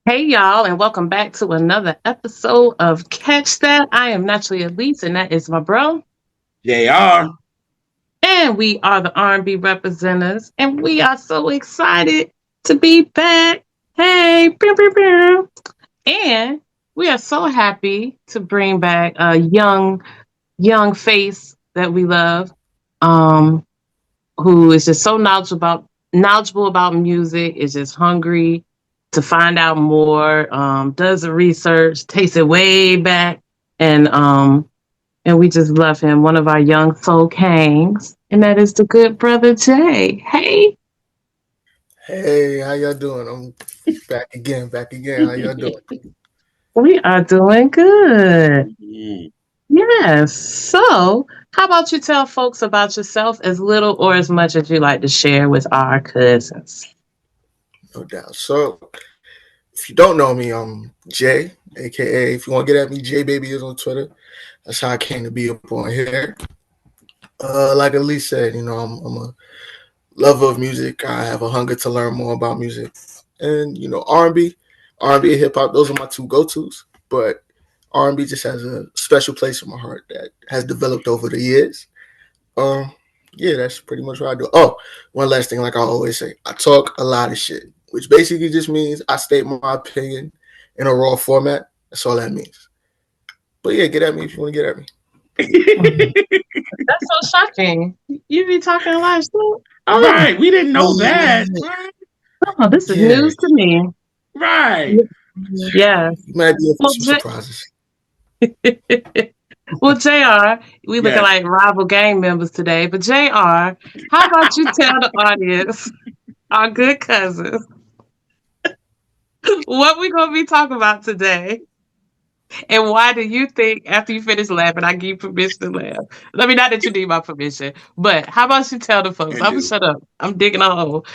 Hey y'all, and welcome back to another episode of Catch That. I am naturally Elise, and that is my bro. JR. And we are the R&B representatives, and we are so excited to be back. Hey, pew, pew, pew. And we are so happy to bring back a young face that we love, um, who is just so knowledgeable about music, is just hungry to find out more, does the research, takes it way back, and we just love him, one of our young soul kings, and that is the good brother Jay. Hey, Hey, how y'all doing? I'm back again. How y'all doing? we are doing good. Mhm. Yes. So, how about you tell folks about yourself as little or as much as you like to share with our cousins? No doubt. So, if you don't know me, I'm Jay, aka if you want to get at me, J Baby is on Twitter. That's how I came to be up on here. Like Elise said, I'm a lover of music. I have a hunger to learn more about music, and R&B and hip hop. Those are my two go tos. But R&B just has a special place in my heart that has developed over the years. Um, yeah, that's pretty much what I do. Oh, one last thing, like I always say, I talk a lot of shit, which basically just means I state my opinion in a raw format. That's all that means. But yeah, get at me if you want to get at me. That's so shocking. You be talking a lot of shit. Oh, Right. We didn't know that. Yeah, Right. oh, this is yeah. news to me. Right. Yes. You might be in for Well, some surprises. well, Jr. We looking Yes. like rival gang members today, but Jr. How about you tell the audience, our good cousins, what we gonna be talking about today, and why do you think after you finish laughing, I give you permission to laugh? I mean, not that you need my permission, but how about you tell the folks? And I'm gonna do. shut up. I'm digging a hole.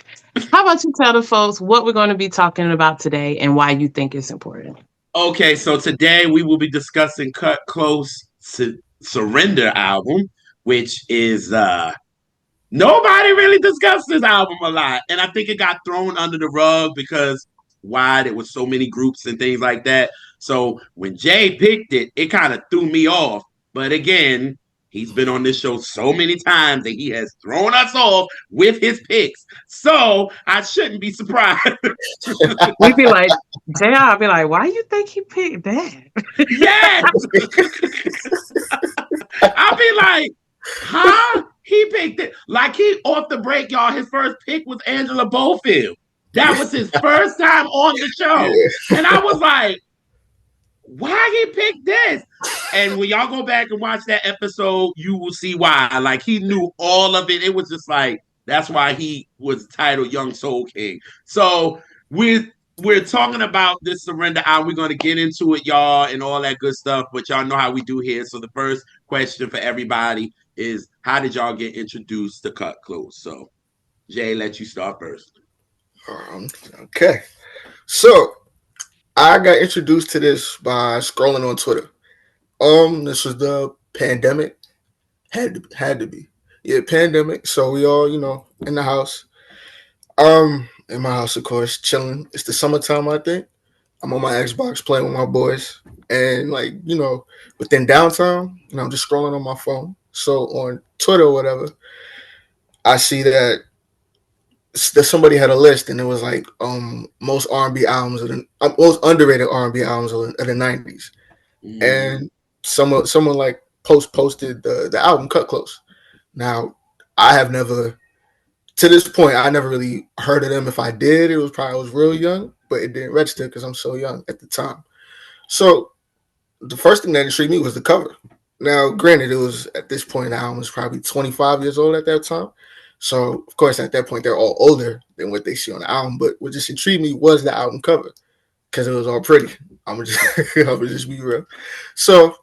How about you tell the folks what we're going to be talking about today and why you think it's important? Okay, so today we will be discussing Cut Close Surrender album, which is nobody really discussed this album a lot. And I think it got thrown under the rug because why there was so many groups and things like that. So when Jay picked it, it kind of threw me off. But again, he's been on this show so many times that he has thrown us off with his picks. So I shouldn't be surprised. We'd be like, JR, I'd be like, why you think he picked that? Yes. I'll be like, huh? He picked it. Like he off the break, y'all. His first pick was Angela Bofield. That was his first time on the show. Yeah. And I was like, why he picked this? And when y'all go back and watch that episode, you will see why. Like he knew all of it. It was just like that's why he was titled Young Soul King. So we're talking about this surrender album. We're going to get into it, y'all, and all that good stuff. But y'all know how we do here. So the first question for everybody is, how did y'all get introduced to Cut Close? So Jay, let you start first. Um, okay. So I got introduced to this by scrolling on Twitter. This was the pandemic. Had to be. Yeah, pandemic. So we all, in the house. In my house, of course, chilling. It's the summertime, I think. I'm on my Xbox playing with my boys. And within downtime, I'm just scrolling on my phone. So on Twitter or whatever, I see that somebody had a list and it was like most R&B albums of the most underrated R&B albums of the 90s. Mm. And someone like posted the album Cut Close. Now, I have never to this point I never really heard of them. If I did, it was probably I was real young, but it didn't register because I'm so young at the time. So the first thing that intrigued me was the cover. Now, granted, it was at this point the album was probably 25 years old at that time. So of course at that point they're all older than what they see on the album. But what just intrigued me was the album cover because it was all pretty. I'm gonna just be real. So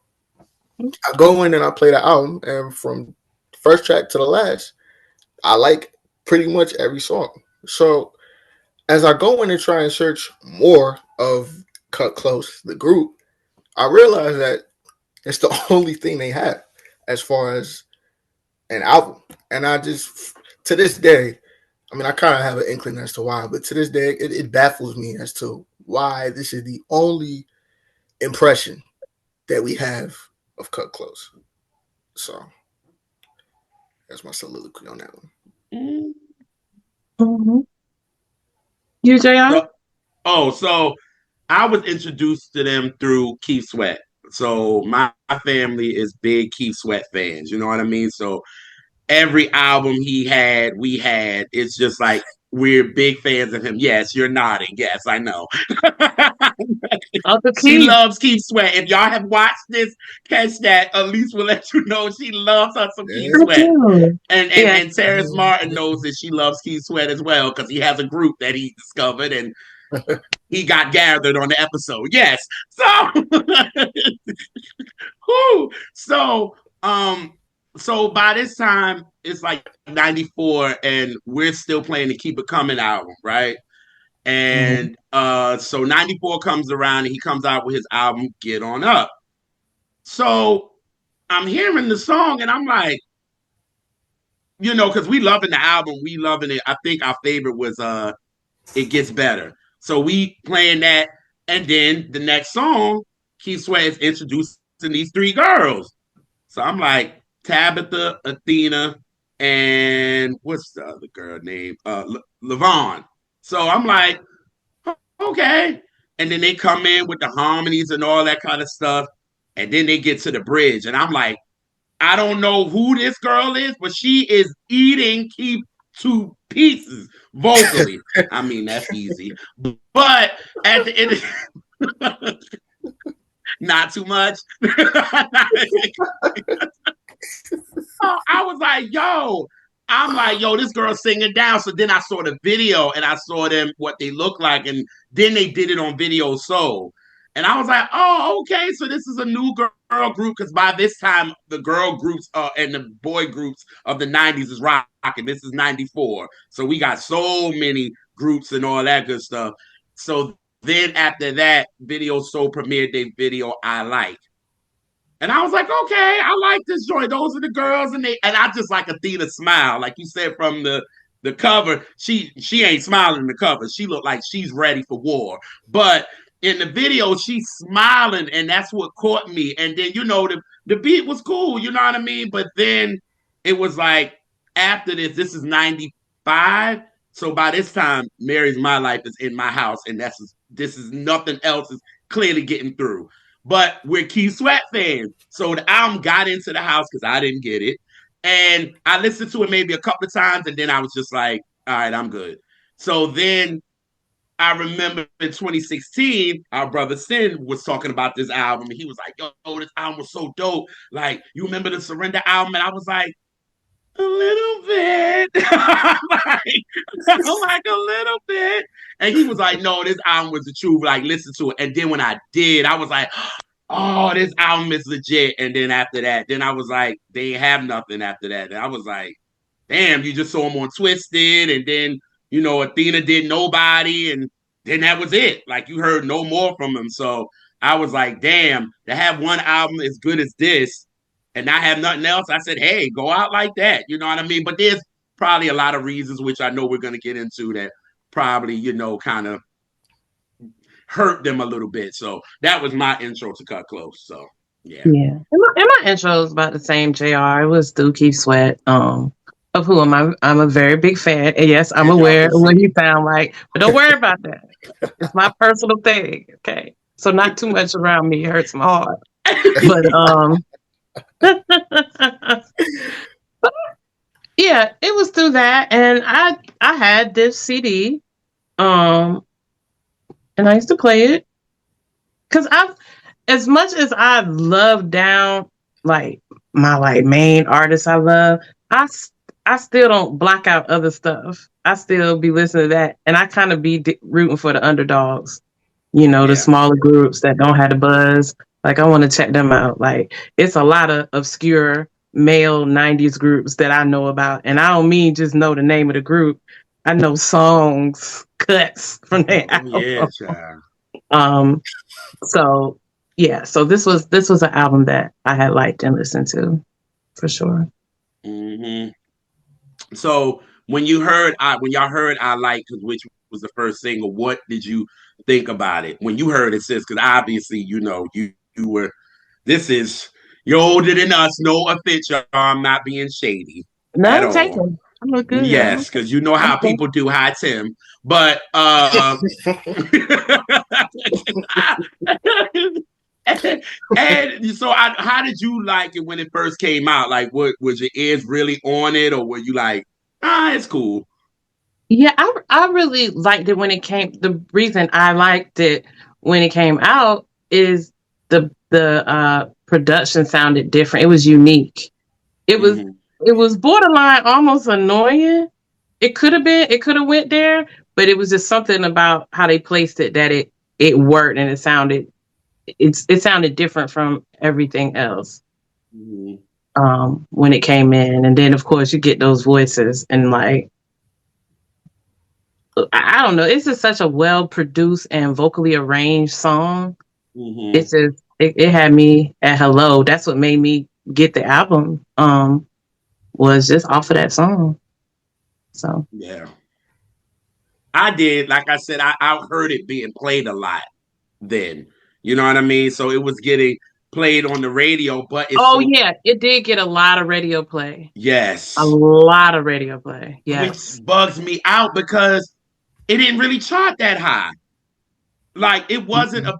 I go in and I play the album, and from first track to the last, I like pretty much every song. So as I go in and try and search more of Cut Close, the group, I realize that it's the only thing they have as far as an album. And I just, to this day, I mean, I kind of have an inkling as to why, but to this day, it baffles me as to why this is the only impression that we have of Cut Close. So that's my soliloquy on that one. Mm-hmm. You, JR? So I was introduced to them through Keith Sweat. So my family is big Keith Sweat fans. You know what I mean? So every album he had, we had. It's just like we're big fans of him. Yes, you're nodding. Yes, I know. Uncle She Keith. loves Keith Sweat. If y'all have watched this, catch that. Elise will let you know she loves her some Keith Yeah. Sweat. And Yeah. Terrence Martin knows that she loves Keith Sweat as well because he has a group that he discovered and he got gathered on the episode. Yes. So so so by this time it's like 94 and we're still playing the Keep It Coming album, right? And so 94 comes around and he comes out with his album Get On Up. So I'm hearing the song and I'm like, because we loving the album, we loving it. I think our favorite was It Gets Better. So we playing that, and then the next song, Keith Sweat is introducing these three girls. So I'm like, Tabitha, Athena, and what's the other girl name? Levon. So I'm like, okay. And then they come in with the harmonies and all that kind of stuff. And then they get to the bridge. And I'm like, I don't know who this girl is, but she is eating Keith to pieces vocally. I mean, that's easy. But at the end, not too much. I was like, yo, this girl's singing down. So then I saw the video and I saw them, what they look like. And then they did it on Video Soul. And I was like, oh, okay. So this is a new girl group. Because by this time, the girl groups and the boy groups of the 90s is rocking. This is 94. So we got so many groups and all that good stuff. So then after that, Video Soul premiered their video, I Like. And I was like, okay, I like this joint. Those are the girls, and I just like Athena smile, like you said from the cover. She ain't smiling in the cover. She looked like she's ready for war. But in the video, she's smiling, and that's what caught me. And then the beat was cool, you know what I mean? But then it was like after this is 95. So by this time, Mary's My Life is in my house, and this is nothing else is clearly getting through. But we're Keith Sweat fans. So the album got into the house because I didn't get it. And I listened to it maybe a couple of times, and then I was just like, all right, I'm good. So then I remember in 2016, our brother Sin was talking about this album, and he was like, yo, this album was so dope. Like, you remember the Surrender album? And I was like, a little bit. like a little bit. And he was like, no, this album was the truth. Like, listen to it. And then when I did, I was like, oh, this album is legit. And then after that, then I was like, they ain't have nothing after that. And I was like, damn, you just saw him on Twisted. And then, Athena did Nobody. And then that was it. Like, you heard no more from him. So I was like, damn, to have one album as good as this and not have nothing else, I said, hey, go out like that. You know what I mean? But there's probably a lot of reasons, which I know we're going to get into, that probably, kind of hurt them a little bit. So that was my intro to Cut Close. So, yeah. Yeah. And my intro is about the same, JR. It was through Keith Sweat, of whom I'm a very big fan. And yes, I'm aware of what he sound like. But don't worry about that. It's my personal thing. Okay. So not too much around me hurts my heart. But yeah, it was through that, and I had this CD, and I used to play it because as much as I love down like my main artists I love, I still don't block out other stuff. I still be listening to that, and I kind of be rooting for the underdogs, the smaller groups that don't have the buzz. Like, I want to check them out. Like, it's a lot of obscure male 90s groups that I know about. And I don't mean just know the name of the group. I know songs, cuts from their album. Yeah, child. So this was an album that I had liked and listened to, for sure. Mm-hmm. So when y'all heard I Like, which was the first single, what did you think about it when you heard it, sis? Because obviously, you were. This is you're older than us. No offense, y'all. I'm not being shady at None all. taken. I look good. Yes, because you know how Okay. people do. Hi, Tim. But and so, how did you like it when it first came out? Like, what was your ears really on it, or were you like, it's cool? Yeah, I really liked it when it came. The reason I liked it when it came out is the production sounded different. It was unique. It was Mm-hmm. it was borderline almost annoying. It could have went there, but it was just something about how they placed it that it worked and it sounded different from everything else. Mm-hmm. When it came in, and then of course you get those voices and like I don't know. It's just such a well produced and vocally arranged song. Mm-hmm. It's just it had me at hello. That's what made me get the album. Was just off of that song. So Yeah, I did. Like I said, I heard it being played a lot then. You know what I mean? So it was getting played on the radio, but it's oh so yeah, it did get a lot of radio play. A yes, lot of radio play. which Yes. bugs me out because it didn't really chart that high. Like it wasn't Mhm. a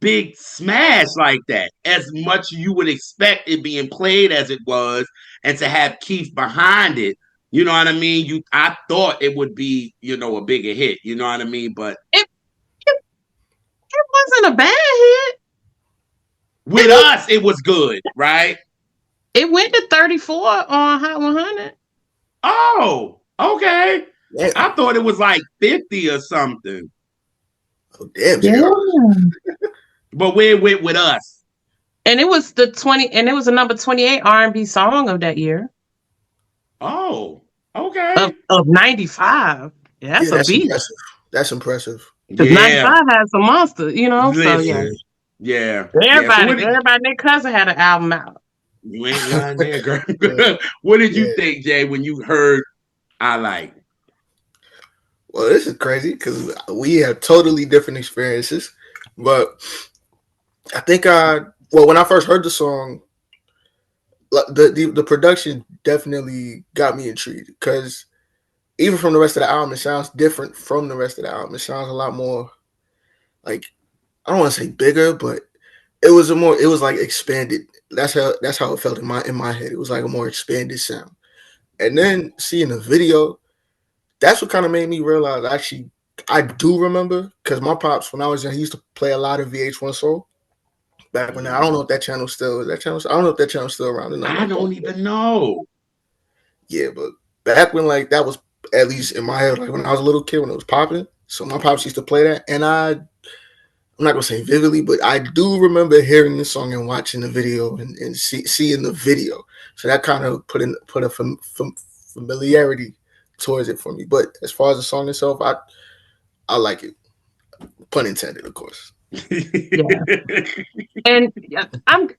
big smash like that. As much you would expect it being played as it was, and to have Keith behind it. You know what I mean? I thought it would be, a bigger hit. You know what I mean? But It, it it wasn't a bad hit. It with was us, it was good, right? it went to 34 on Hot 100. Oh, okay. I Damn. thought it was like 50 or something. Oh, damn, Yeah. JR. But where it went with us. And it was it was a number 28 R&B song of that year. Oh, okay. Of 95. Yeah, Yeah, that's a that's beat. impressive. That's impressive. Because Yeah. 95 has some monster, So yeah. Listen. Yeah. Yeah. So Everybody and their cousin had an album out. you ain't lying there, girl. Yeah, What did you yeah. think, Jay, when you heard I like? Well, this is crazy because we have totally different experiences. But I think when I first heard the song, the production definitely got me intrigued because even from the rest of the album, it sounds different from the rest of the album. It sounds a lot more like, I don't want to say bigger, but it was like expanded. That's how it felt in my head. It was like a more expanded sound. And then seeing the video, that's what kind of made me realize actually I do remember because my pops when I was young, he used to play a lot of VH1 Soul back when I don't know if that channel still is that channel. I don't know if that channel's still around. I don't even know. Yeah, but back when like that was at least in my head, like when I was a little kid when it was popping. So my pops used to play that, and I'm not gonna say vividly, but I do remember hearing the song and watching the video and seeing the video. So that kind of put a familiarity towards it for me. But as far as the song itself, I like it. Pun intended, of course. Yeah. And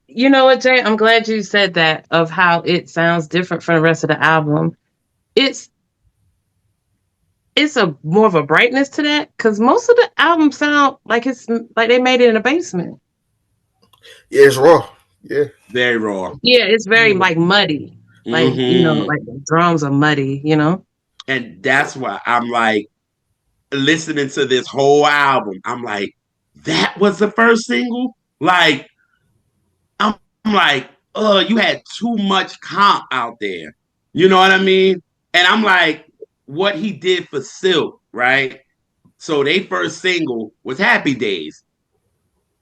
you know what, Jay? I'm glad you said that of how it sounds different from the rest of the album. It's a more of a brightness to that because most of the album sound like it's like they made it in a basement. Yeah, it's raw. Yeah. Very raw. Yeah, it's very like muddy. Like, Mm-hmm. like the drums are muddy, And that's why I'm like listening to this whole album. I'm like, that was the first single? Like, I'm like, oh, you had too much comp out there. You know what I mean? And I'm like, what he did for Silk, right? So their first single was Happy Days,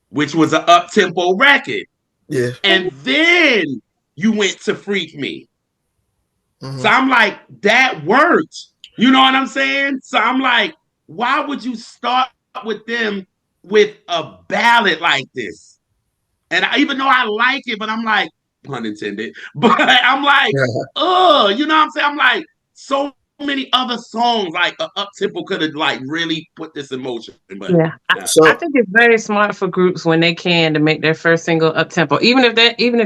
which was an up tempo record. Yeah. And then you went to Freak Me. Mm-hmm. So I'm like, that worked. You know what I'm saying? So I'm like, why would you start with them with a ballad like this? And even though I like it, but I'm like, pun intended, but I'm like, oh, you know what I'm saying? I'm like, so many other songs, like up tempo could have like really put this in motion. But Yeah. I think it's very smart for groups when they can to make their first single up tempo, even if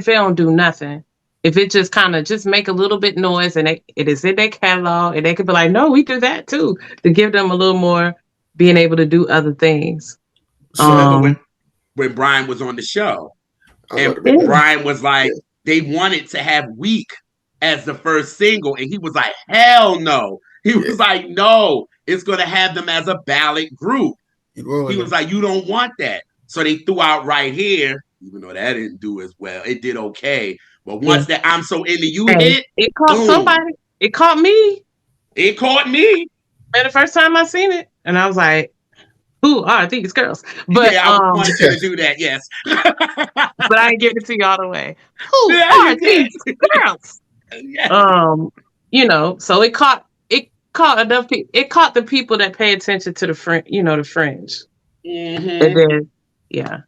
they don't do nothing. If it just kind of just make a little bit noise and it is in their catalog and they could be like, no, we do that too, to give them a little more being able to do other things. Remember when Brian was on the show, and Brian was like, they wanted to have Weak as the first single, and he was like, hell no. He was like, no, it's going to have them as a ballad group. He was like, you don't want that. So they threw out Right Here, even though that didn't do as well. It did okay. But once that I'm So Into You hit, it caught somebody. It caught me. It caught me. And the first time I seen it, and I was like, who are these girls? But yeah, I wanted you to do that, yes. But I ain't giving it to you all the way. Who are these girls? Yeah. You know, so it caught enough people. It caught the people that pay attention to the fringe, the fringe. Mm-hmm. And then, yeah.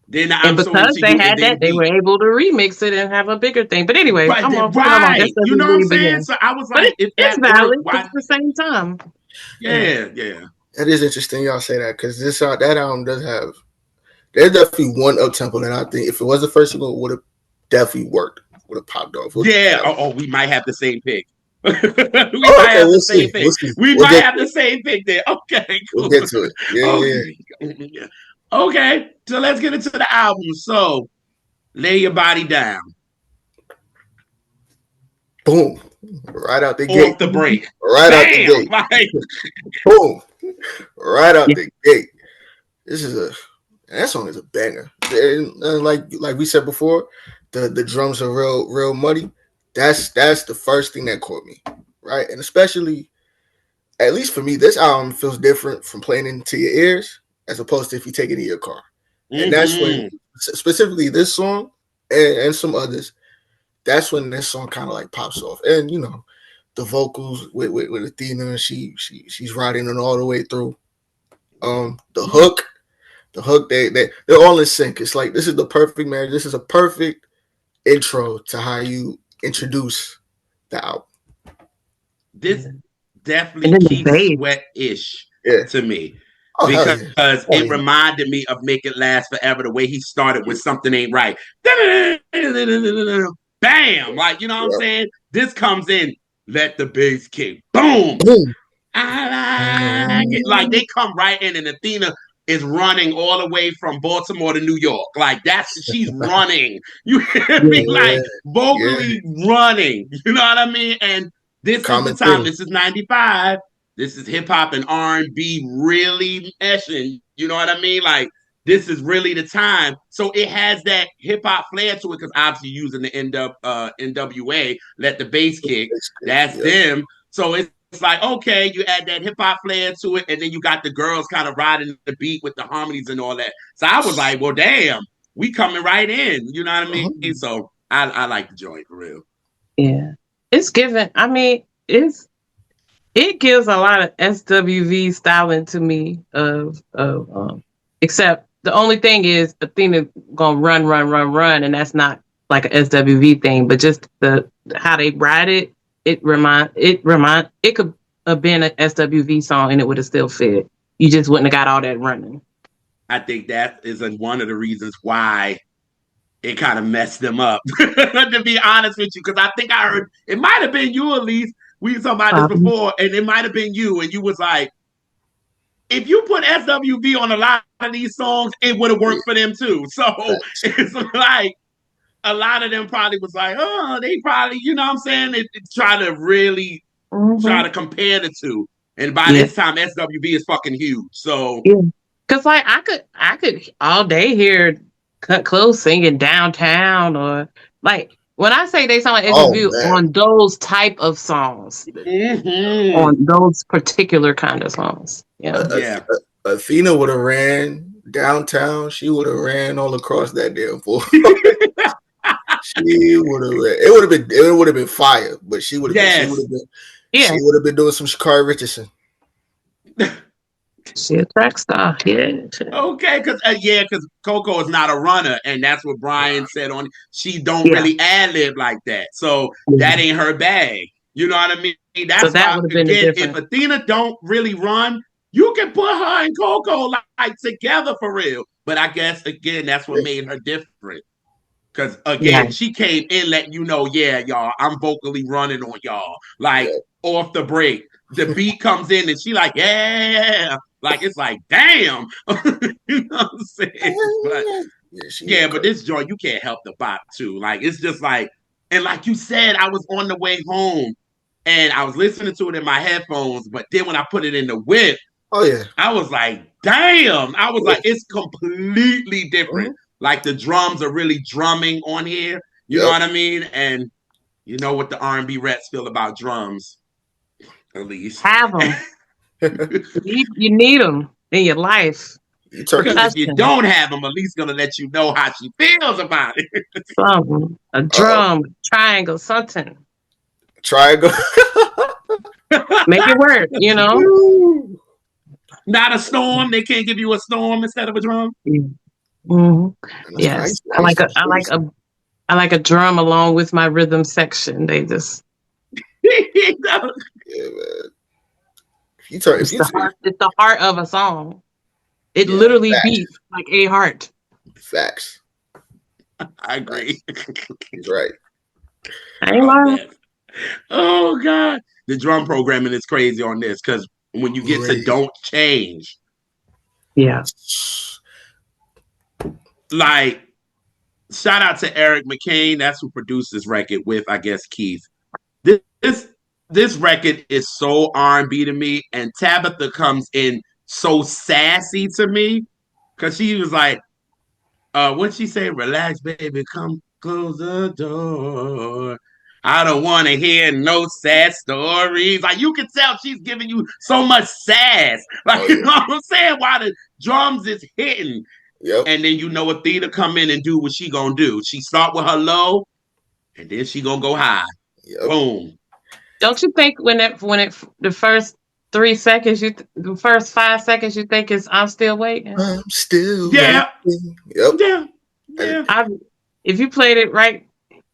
Then and because they had that, they were able to remix it and have a bigger thing. But anyway, right. You know what I'm saying? So I was like, if it's valid, it's the same time. Yeah. That is interesting y'all say that, because that album does have, there's definitely one up tempo that I think if it was the first single, it would have definitely worked, would have popped off. Yeah. We might have the same pick. We might have the same pick. We might have the same pick there. Okay, cool. We'll get to it. Yeah. Okay, so let's get into the album. So, Lay Your Body Down. Boom. Right out the gate. Off the break. Right out the gate. Like, boom. Right out the gate. That song is a banger. And like we said before, the drums are real muddy. That's the first thing that caught me. Right? And especially, at least for me, this album feels different from playing into your ears as opposed to if you take it in your car. And that's when, specifically this song and some others, that's when this song kind of like pops off. And the vocals with Athena, she's riding it all the way through. The hook, they're all in sync. It's like, this is the perfect marriage. This is a perfect intro to how you introduce the album. This definitely Keith Sweat-ish to me. Because it reminded me of Make It Last Forever, the way he started with Something Ain't Right. Bam! Like, you know what I'm saying? This comes in, let the bass kick. Boom! I like it. Like, they come right in, and Athena is running all the way from Baltimore to New York. Like, she's running. You hear me? Like, vocally running. You know what I mean? And this is the time. This is 95. This is hip hop and R&B really meshing. You know what I mean? Like, this is really the time. So it has that hip hop flair to it, because obviously using the NWA, let the bass kick. That's them. So it's like, okay, you add that hip hop flair to it, and then you got the girls kind of riding the beat with the harmonies and all that. So I was like, well, damn, we coming right in. You know what I mean? So I like the joint for real. Yeah, it's given. I mean, it gives a lot of SWV styling to me. Except the only thing is Athena gonna run, and that's not like a SWV thing, but just how they ride it. It could have been an SWV song and it would have still fit. You just wouldn't have got all that running. I think that is one of the reasons why it kind of messed them up. To be honest with you, because I think I heard it might have been you, at least. We were talking about this before, and it might have been you, and you was like, if you put SWV on a lot of these songs, it would have worked for them too. So it's like a lot of them probably was like, oh, they probably, you know what I'm saying? They try to really try to compare the two. And by this time, SWV is fucking huge. So, because like I could all day hear Klose singing Downtown, or like when I say they sound like SWV on those type of songs, on those particular kind of songs. Athena would have ran Downtown. She would have ran all across that damn floor. She would have. It would have been fire, but she would have. She would have been doing some Sha'Carri Richardson. She a track star, Okay, because Coco is not a runner, and that's what Brian said on. She don't really ad lib like that, so that ain't her bag. You know what I mean? That's why, again, if Athena don't really run, you can put her and Coco like together for real. But I guess again, that's what made her different. Because again, she came in letting you know, y'all, I'm vocally running on y'all, like off the break. the beat comes in and she like, yeah, like it's like, damn. You know what I'm saying? But yeah, but this joint, you can't help the bop too. Like it's just like, and like you said, I was on the way home and I was listening to it in my headphones, but then when I put it in the whip, Oh yeah. I was like, damn. I was Yeah. like, it's completely different. Like the drums are really drumming on here. You know what I mean? And you know what the R&B reps feel about drums, at least. Have them. You need them in your life. Because if you don't have them, at least gonna let you know how she feels about it. Something. A drum, triangle, something. Triangle. Make it work, you know? Not a storm. They can't give you a storm instead of a drum. Mm-hmm. Yes. I like a drum along with my rhythm section. They just yeah, man. It's the heart of a song. It literally beats like a heart. Facts. I agree. He's right. I ain't lying. Oh God, the drum programming is crazy on this because when you get to "Don't Change," yeah, like shout out to Eric McCain, that's who produced this record with, I guess, Keith. This record is so R&B to me, and Tabitha comes in so sassy to me because she was like, what'd she say? Relax, baby, come close the door. I don't want to hear no sad stories. Like you can tell she's giving you so much sass. Like you know what I'm saying? While the drums is hitting. Yep. And then you know Athena come in and do what she gonna do. She start with her low, and then she gonna go high. Yep. Boom. Don't you think when the first 3 seconds, the first 5 seconds, you think is I'm still waiting? I'm still waiting. Yep. Yeah. If you played it right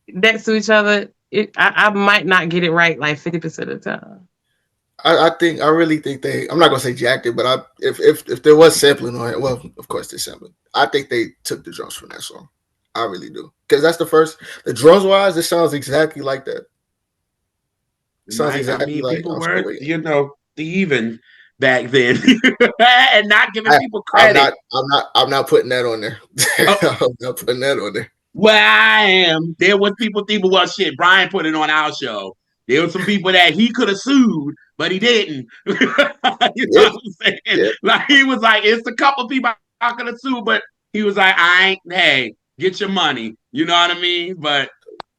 next to each other, I might not get it right like 50% of the time. I really think I'm not gonna say jacked it, but if there was sampling on it, well, of course they sampled. I think they took the drums from that song. I really do, because that's the drums wise, it sounds exactly like that. It sounds exactly like people were, thieving back then and not giving people credit. I'm not putting that on there. I'm not putting that on there. Well, I am. There was people thieving. Well, shit, Brian put it on our show. There were some people that he could have sued, but he didn't. You know what I'm saying? Yeah. Like he was like, it's a couple people I could have sued, but he was like, hey, get your money. You know what I mean? But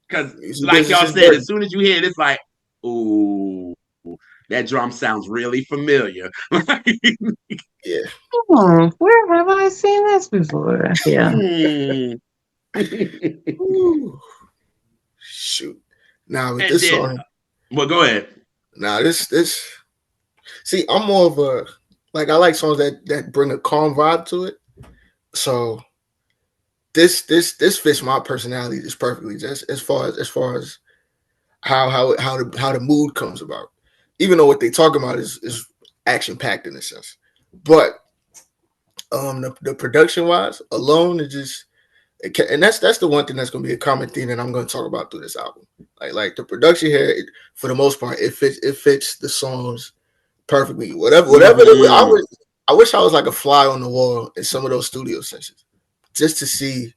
because, like y'all said, as soon as you hear it, it's like, ooh, that drum sounds really familiar. Yeah. Where have I seen this before? Yeah. Shoot. Now with this song. Well, go ahead. Now this. See, I'm more of a I like songs that bring a calm vibe to it. So this fits my personality just perfectly. Just as far as how the mood comes about. Even though what they talk about is action packed in a sense, but the production wise alone is just. And that's the one thing that's going to be a common theme that I'm going to talk about through this album. Like the production here, for the most part, it fits the songs perfectly. Whatever I wish I was like a fly on the wall in some of those studio sessions, just to see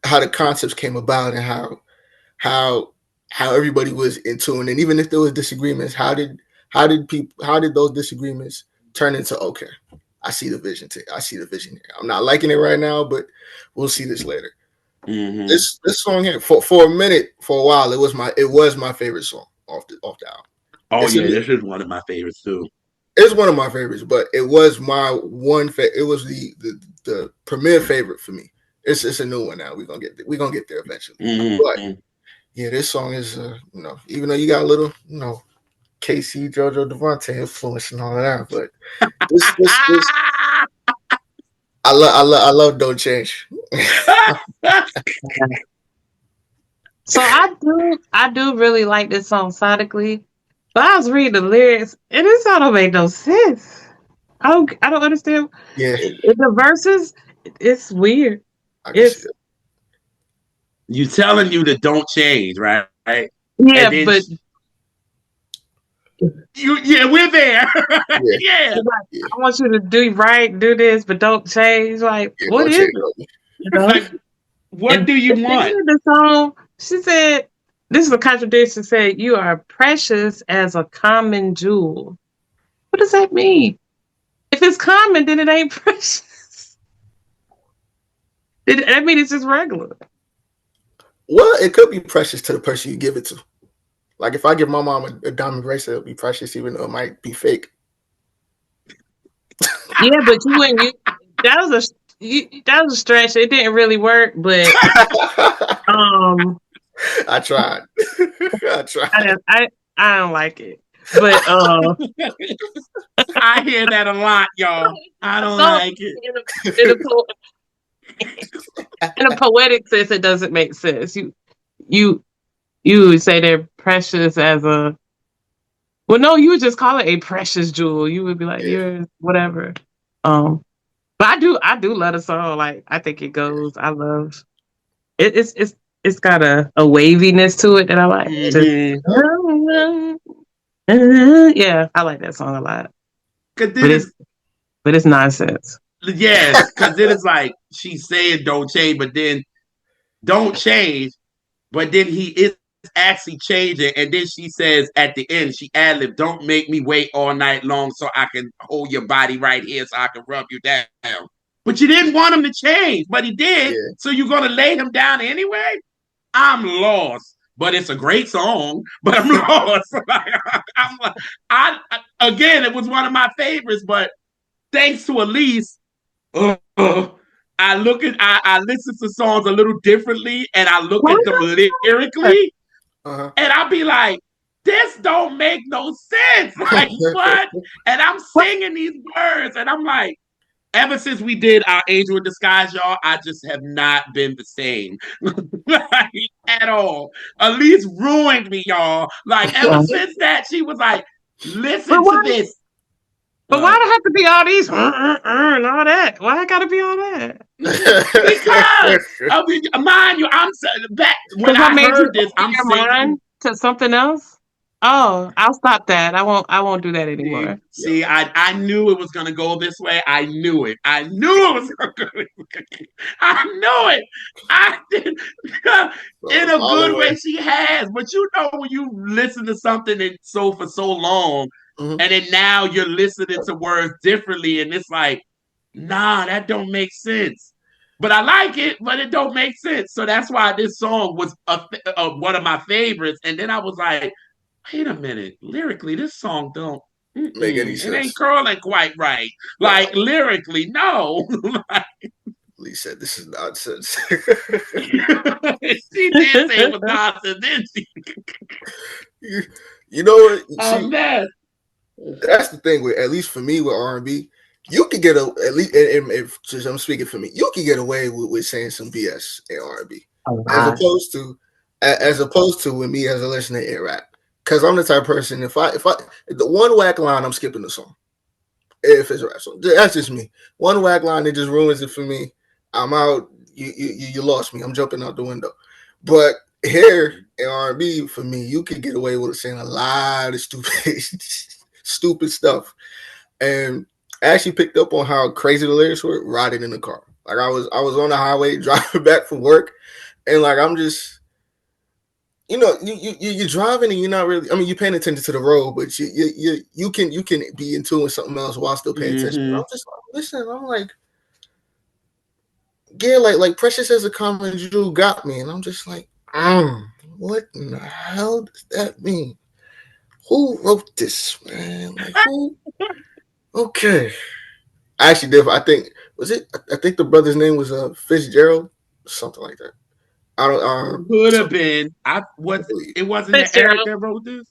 how the concepts came about and how everybody was in tune. And even if there was disagreements, how did those disagreements turn into okay? I see the vision. I see the vision here. I'm not liking it right now, but we'll see this later. Mm-hmm. This song here, for a minute, for a while, it was my favorite song off the album. Oh yeah, this is one of my favorites too. It's one of my favorites, but it was my one. It was the premier favorite for me. It's a new one now. We're gonna get there eventually. Mm-hmm. But yeah, this song is even though you got a little KC, JoJo, Devontae influence and all of that, but this I love Don't Change. So I do really like this song sonically, but I was reading the lyrics and this song don't make no sense. I don't understand. Yeah, the verses, it's weird. It's you telling you to don't change, right? Yeah, but Yeah, we're there. Yeah, Yeah. It's like, yeah, I want you to do right, do this, but don't change. Like, yeah. what Don't is change it? on me. You know? Like, what And do you the want? singer of the song, she said, this is a contradiction. Said, you are precious as a common jewel. What does that mean? If it's common, then it ain't precious. I mean, it's just regular. Well, it could be precious to the person you give it to. Like if I give my mom a diamond bracelet, it'll be precious, even though it might be fake. Yeah, but you wouldn't. That was that was a stretch. It didn't really work, but um, I tried. I I tried. don't, I don't like it. But I hear that a lot, y'all. I don't so like it. in a, po- in a poetic sense, it doesn't make sense. You you would say they're precious as a well. No, you would just call it a precious jewel. You would be like, Yeah, you're whatever. Um, but I do love the song. Like I think it goes. I love it. It's got a waviness to it that I like. Just Mm-hmm. yeah, I like that song a lot. Cause But then it's it's but it's nonsense. yes, cause then it's like she's saying don't change, but then don't change, but then he is actually changing, and then she says at the end, she ad lib, "Don't make me wait all night long so I can hold your body right here, so I can rub you down." But you didn't want him to change, but he did. yeah. So you're gonna lay him down anyway? I'm lost. But it's a great song. But I'm lost. I'm like, again, it was one of my favorites. But thanks to Elise, uh, uh, I listen to songs a little differently, and I look Why at them not? lyrically, Uh and I'll be like, this don't make no sense. Like huh. what? And I'm singing these words, and I'm like, ever since we did our Angel in Disguise, y'all, I just have not been the same. Like, at all. Elise ruined me, y'all. Like, ever since that, she was like, But listen to why? this. But why What? do it have to be all these and all that? Why it got to be all that? Because, I mean, mind you, back when Because I I made you heard this, open I'm your singing. mind to something else. Oh, I'll stop that. I won't do that anymore. I knew it was gonna go this way. I knew it. I knew it was gonna go. I knew it. I did in a All the good way. way. She has, but you know when you listen to something and so for so long, Mhm. and then now you're listening to words differently, and it's like, nah, that don't make sense. But I like it, but it don't make sense. So that's why this song was one of my favorites. And then I was like, wait a minute, lyrically, this song don't. Make any It ain't sense? curling quite right. No. Like lyrically, no. Lee said this is nonsense. She did say it was nonsense, didn't she? You know what? A See, mess. that's the thing with, at least for me with R&B, you could get at least if since I'm speaking for me, you can get away with saying some BS in R&B A as lot. opposed to with me as a listener in rap. Because I'm the type of person, if the one whack line, I'm skipping the song. If it's a rap song, that's just me. One whack line, it just ruins it for me. I'm out. You lost me. I'm jumping out the window. But here in R&B, for me, you could get away with saying a lot of stupid stuff. And I actually picked up on how crazy the lyrics were riding in the car. Like I was on the highway driving back from work, and like I'm just, you're driving and you're not really. I mean, you're paying attention to the road, but you can be in tune with something else while still paying attention. And Mm-hmm. I'm just listening. I'm like, yeah, like precious as a common Jew got me, and I'm just like, what in the hell does that mean? Who wrote this, man? Like who? Okay. I actually did. I think was it. I think the brother's name was Fitzgerald, something like that. I don't. Could So have been. I believe It wasn't the Eric Fitzgerald. that wrote this.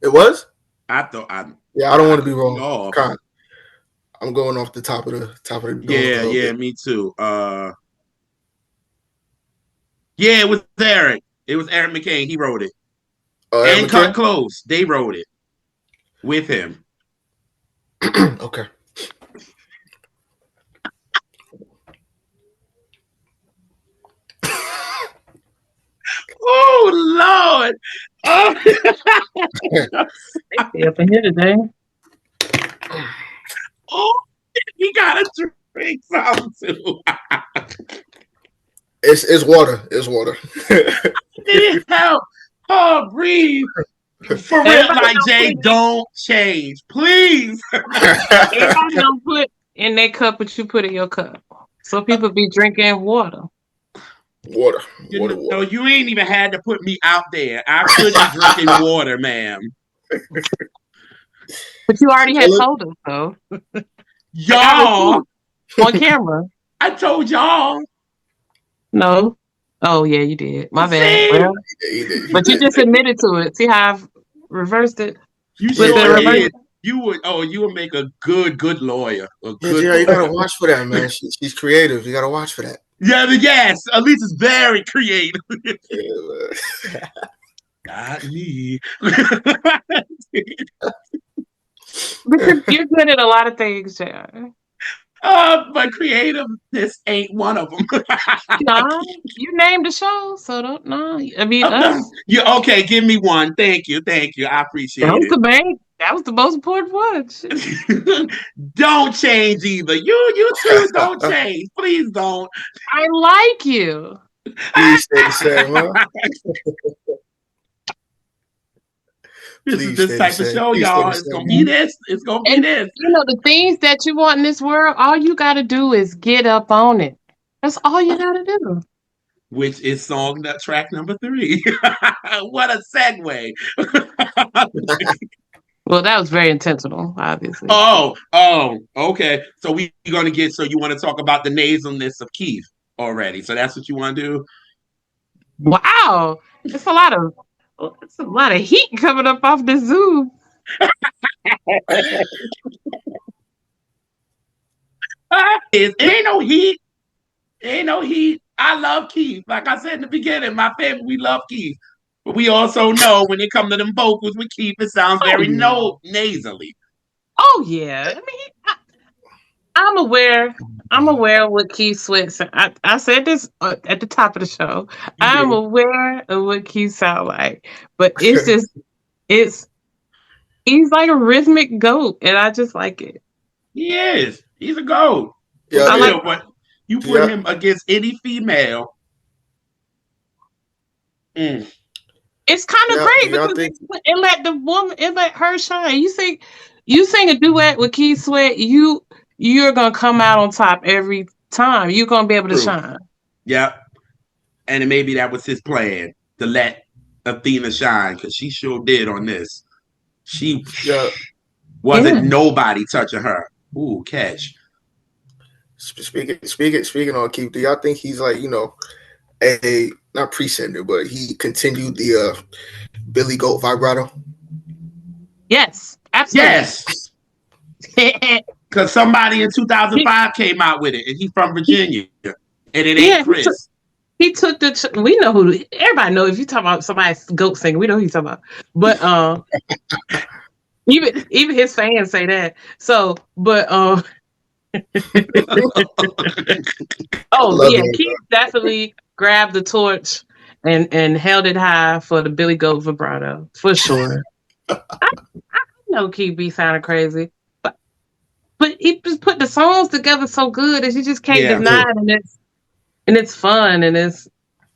it was. I thought Yeah, I don't I want to be could be wrong. off. I'm going off the top of the dome a Yeah, little yeah, bit. me too. Yeah, it was Eric. It was Eric McCain. He wrote it. Aaron And Cut McKay. Close. They wrote it with him. Okay. Oh Lord. Oh, They stay up in here today. oh, he got to drink something too. It's water. It's water. Need help. Oh, breathe. For real, Everybody like don't Jay, put, don't change, please. everybody don't put in their cup what you put in your cup. So people be drinking water. Water. You know, Water. you ain't even had to put me out there. I could be drinking water, ma'am. But you already had told us, though. Y'all, On camera. I told y'all. No. Oh, yeah, you did. My bad. See? Well, but you just admitted to it. See how I've reversed it? You With the sure reverse? did. You would make a good lawyer. A good Yeah, you lawyer. gotta watch for that, man. She's creative. You gotta watch for that. Yeah, but yes. At least it's very creative. Yeah, Not me. Because you're good at a lot of things, J.R. But creativeness ain't one of them. Nah, you named the show, so don't know. I mean, us. Okay, give me one. Thank you. I appreciate That was it. the main. That was the most important one. Shit. Don't change either. You two don't change. Please don't. I like you. Please stay the same, huh? This is Please this stay type the of same. show, Please stay y'all. the It's same. gonna be this. It's gonna be And this. you know the things that you want in this world, all you got to do is get up on it. That's all you got to do. Which is song that track number 3. What a segue. Well, that was very intentional, obviously. Oh, okay. So we gonna get. So you want to talk about the nasalness of Keith already? So that's what you want to do? Wow, it's a lot of heat coming up off the Zoom. It ain't no heat. Ain't no heat. I love Keith. Like I said in the beginning, my family, we love Keith. But we also know when it comes to them vocals with Keith, it sounds very nasally. Oh yeah, I mean, I'm aware. I'm aware of what Keith Sweat said. I said this at the top of the show. I'm aware of what Keith sound like, but it's just he's like a rhythmic goat, and I just like it. He is. He's a goat. Yeah, I like. But you put him against any female. It's kind of great because it let her shine. You sing a duet with Keith Sweat, you're gonna come out on top every time. You're gonna be able to shine. Yep. And maybe that was his plan to let Athena shine because she sure did on this. She wasn't nobody touching her. Ooh, catch. Speaking on Keith, do y'all think he's like, a not presender, but he continued the Billy Goat vibrato? Yes, absolutely. Yes. Because somebody in 2005 came out with it, and he's from Virginia, and it ain't Chris. He took we know who. Everybody know if you talk about somebody's goat singer, we know who he's talking about. But even his fans say that. So, but Keith definitely grabbed the torch and held it high for the Billy Goat vibrato for sure. I know Keith be sounding crazy, but he just put the songs together so good that you just can't deny it, and it's fun and it's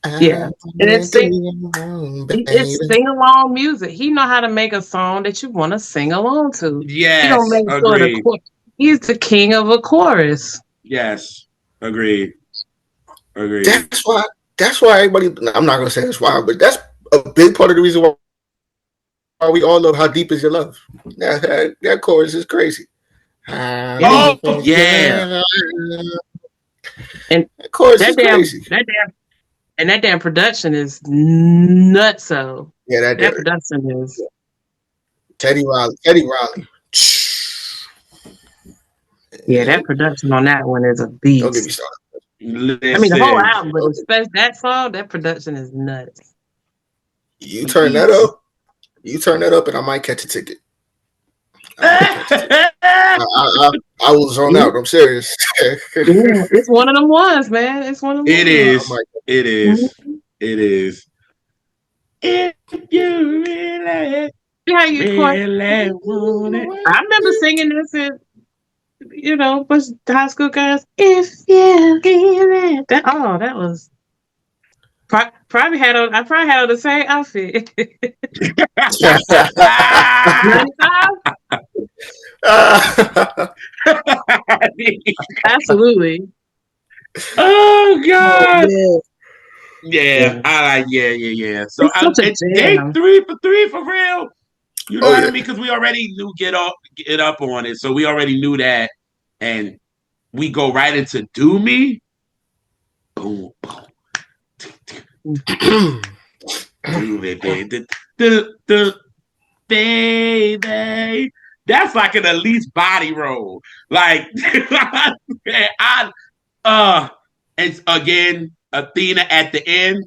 and it's sing along music. He know how to make a song that you want to sing along to. Yes, he don't make agreed. He's the king of a chorus. Yes, agreed. That's why everybody. I'm not gonna say that's why, but that's a big part of the reason why we all love "How Deep Is Your Love." That chorus is crazy. Oh yeah, and that chorus is crazy. That damn production is nutso. Yeah, that production is Teddy Riley. Yeah, that production on that one is a beast. Don't get me started. Listen. I mean, the whole album, but especially that song, that production is nuts. You turn that up, and I might catch a ticket. I will zone out. I'm serious. It's one of them ones, man. It's one of them. It is. if you really, Yeah, you really want it. I remember singing this in, was high school girls. If you hear it. That was probably had on. I probably had on the same outfit. 95? Absolutely. Oh Oh, God. man. Yeah, Yeah. I like yeah. So It's such a it's day jam. 3 for 3 for real. You know Oh what I yeah. mean? Because we already knew get up on it, so we already knew that, and we go right into Do Me. Boom, boom. Do me, baby. Baby. That's like an Elise body roll. Like I it's again Athena at the end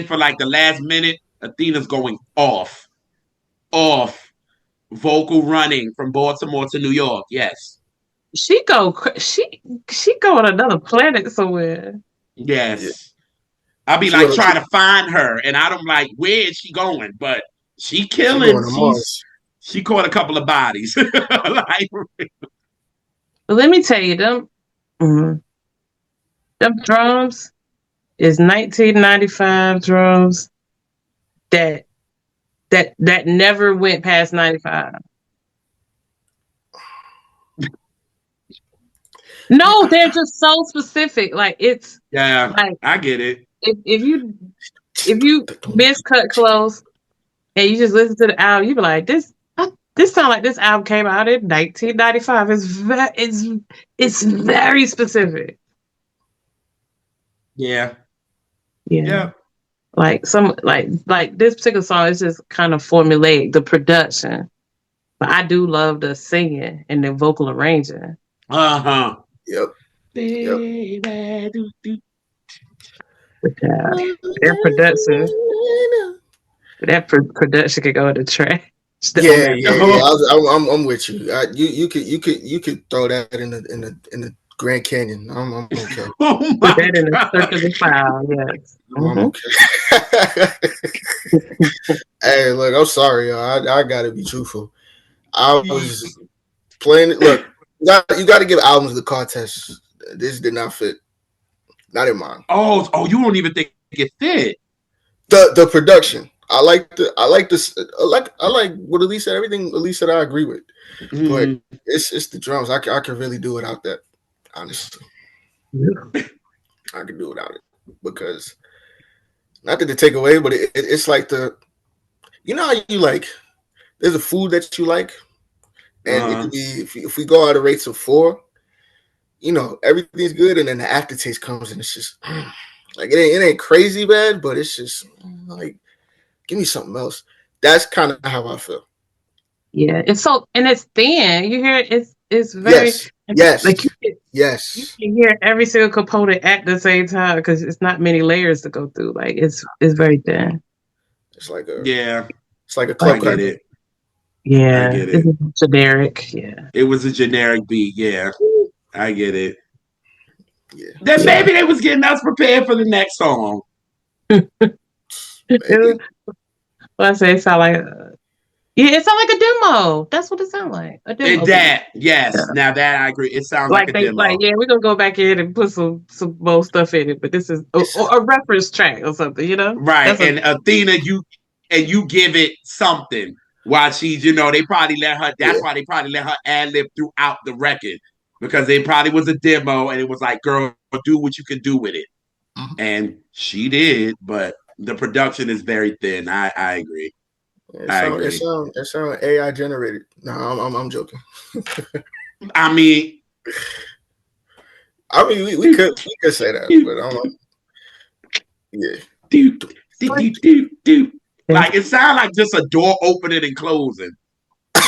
for like the last minute, Athena's going off, vocal running from Baltimore to New York. Yes, She go on another planet somewhere. Yeah. yes. I'll be She like going. trying to find her, and I don't like where is she going, but she She killing. going to Mars. She caught a couple of bodies. Like, But let me tell you, mm, them drums is 1995 drums that that never went past 95. No, they're just so specific. Like it's yeah, like I get it. if you miscut close and you just listen to the album, you be like, this sound like this album came out in 1995. It's very specific. Yeah, Yeah. yeah. Like some like this particular song is just kind of formulaic, the production. But I do love the singing and the vocal arranging. Uh-huh. Yep. Yep. Baby, But, their production, production could go in the trash. Yeah. Oh, I'm with you. You could throw that in the Grand Canyon. I'm okay. oh Put my that in the God. circular file, yes. I'm okay. Hey, look, I'm sorry, y'all. I gotta be truthful. I was playing it. Look, you got to give albums the contest. This did not fit. Not in mine. Oh, you don't even think it fit. The production. I like what Elise said. Everything Elise said I agree with. But it's the drums. I can really do without that. Honestly, I can do without it because not to take away, but it's like you know how you like. There's a food that you like, and it could be if we go out of rates of 4, everything's good, and then the aftertaste comes, and it's just like it ain't crazy bad, but it's just like give me something else. That's kind of how I feel. Yeah, it's thin. You hear it's very Yes. like Yes. you can hear every single component at the same time because it's not many layers to go through. Like it's very thin. It's like a It's like a I club get it. Yeah, I get it. it's generic. Yeah, It was a generic beat. Yeah, I get it. Yeah. Then maybe they was getting us prepared for the next song. Maybe. Well, I say it sound like it sound like a demo. That's what it sound like. A demo. Yes. Yeah. Now that I agree, it sounds like a demo. We're gonna go back in and put some more stuff in it, but this is a reference track or something, Right. And Athena, you give it something while she's, they probably let her, that's why they probably let her ad lib throughout the record. Because it probably was a demo and it was like, girl, do what you can do with it. Mm-hmm. And she did, but the production is very thin. I agree. It sound AI generated. No, I'm joking. I mean, we could say that, but I don't know. Yeah. Do. Like it sounds like just a door opening and closing. I'm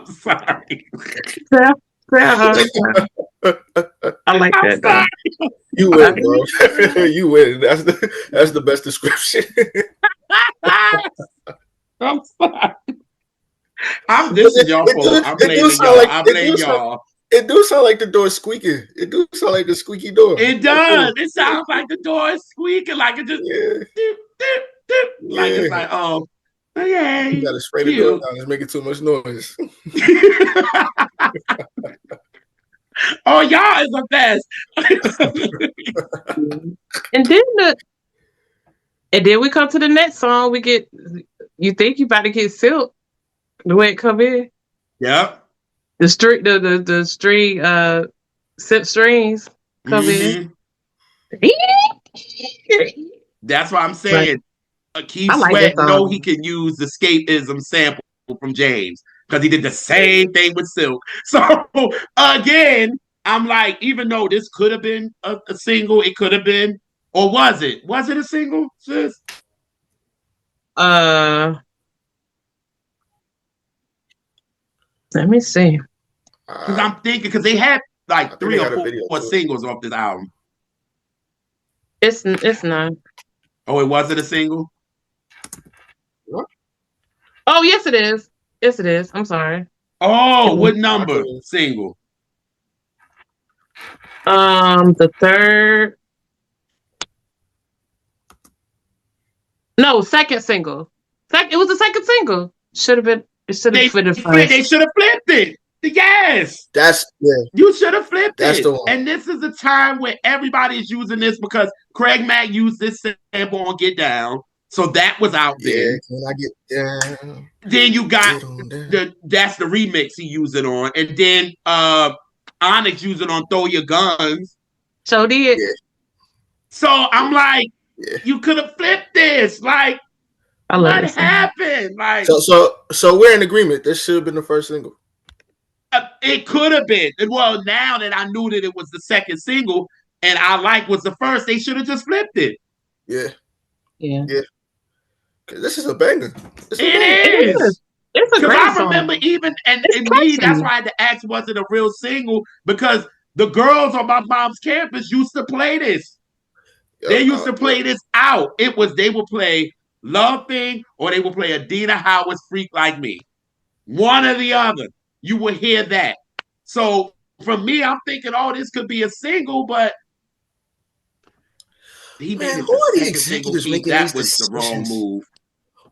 sorry. I like that. Though. You win, bro. You win. That's the best description. I'm sorry. This is your fault. I'm blaming y'all. It do sound like the door squeaking. It do sound like the squeaky door. It does. It sounds like the door is squeaking, like it just Yeah. doop, doop, doop. Like it's like, oh, You okay, gotta spray the door cute. down. It's making too much noise. Oh, y'all is the best. And then we come to the next song. We get, you think you about to get Silk the way it come in. Yep. The string Silk strings come in. That's what I'm saying. Keith I like Sweat that know song. he can use the escapism sample from James because he did the same thing with Silk. So again, I'm like, even though this could have been a single, it could have been, or was it? Was it a single, sis? Let me see. Because I'm thinking, because they had like 3 or 4 singles off this album. It's not. Oh, it wasn't a single? What? Oh, yes, it is. Yes, it is. I'm sorry. Oh, what number single? The third. No, second single. It was the second single. Should have been. It should have been the first. They should have flipped it. Yes. Yeah. You should have flipped That's it. The one. And this is the time where everybody is using this because Craig Mack used this sample on Get Down. So that was out there. Yeah, can I get down? Then you got that's the remix he used it on. And then Onyx used it on Throw Your Guns. So did. Yeah. So I'm like, you could have flipped this. Like, what happened? Like, so we're in agreement. This should have been the first single. It could have been. Well, now that I knew that it was the second single and I like was the first, they should have just flipped it. Yeah. Yeah. This is a banger. It is. It's a great song. I remember even, and me, that's why I had to ask, was it a real single? Because the girls on my mom's campus used to play this. They used to play this out. They would play Love Thing or they would play Adina Howard's Freak Like Me. One or the other. You would hear that. So for me, I'm thinking, oh, this could be a single, but he made it the second single. That was the wrong move.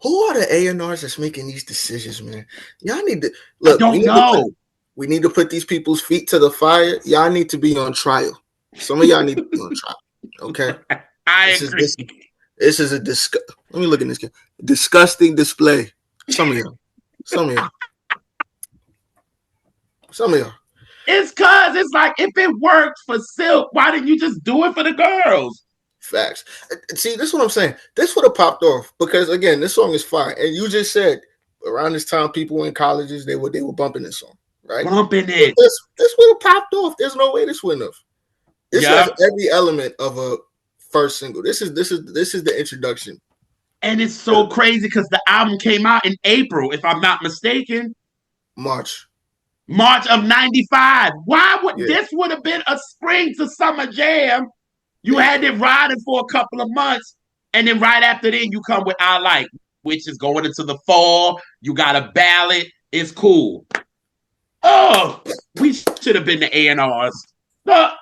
Who are the A&Rs that's making these decisions, man? Y'all need to look. I don't know. We need to put these people's feet to the fire. Y'all need to be on trial. Some of y'all need to be on trial. Okay. I agree. This is a let me look at this kid. Disgusting display. Some of y'all. It's cause it's like if it worked for Silk, why didn't you just do it for the girls? Facts. See, this is what I'm saying. This would have popped off because again, this song is fire. And you just said around this time, people in colleges they were bumping this song, right? Bumping it. This would have popped off. There's no way this wouldn't have. This has every element of a first single. This is the introduction. And it's so crazy because the album came out in April, if I'm not mistaken. March of 95. Why would this would have been a spring to summer jam? You had it riding for a couple of months, and then right after then you come with I Like, which is going into the fall. You got a ballad. It's cool. Oh, we should have been the A&Rs. Wait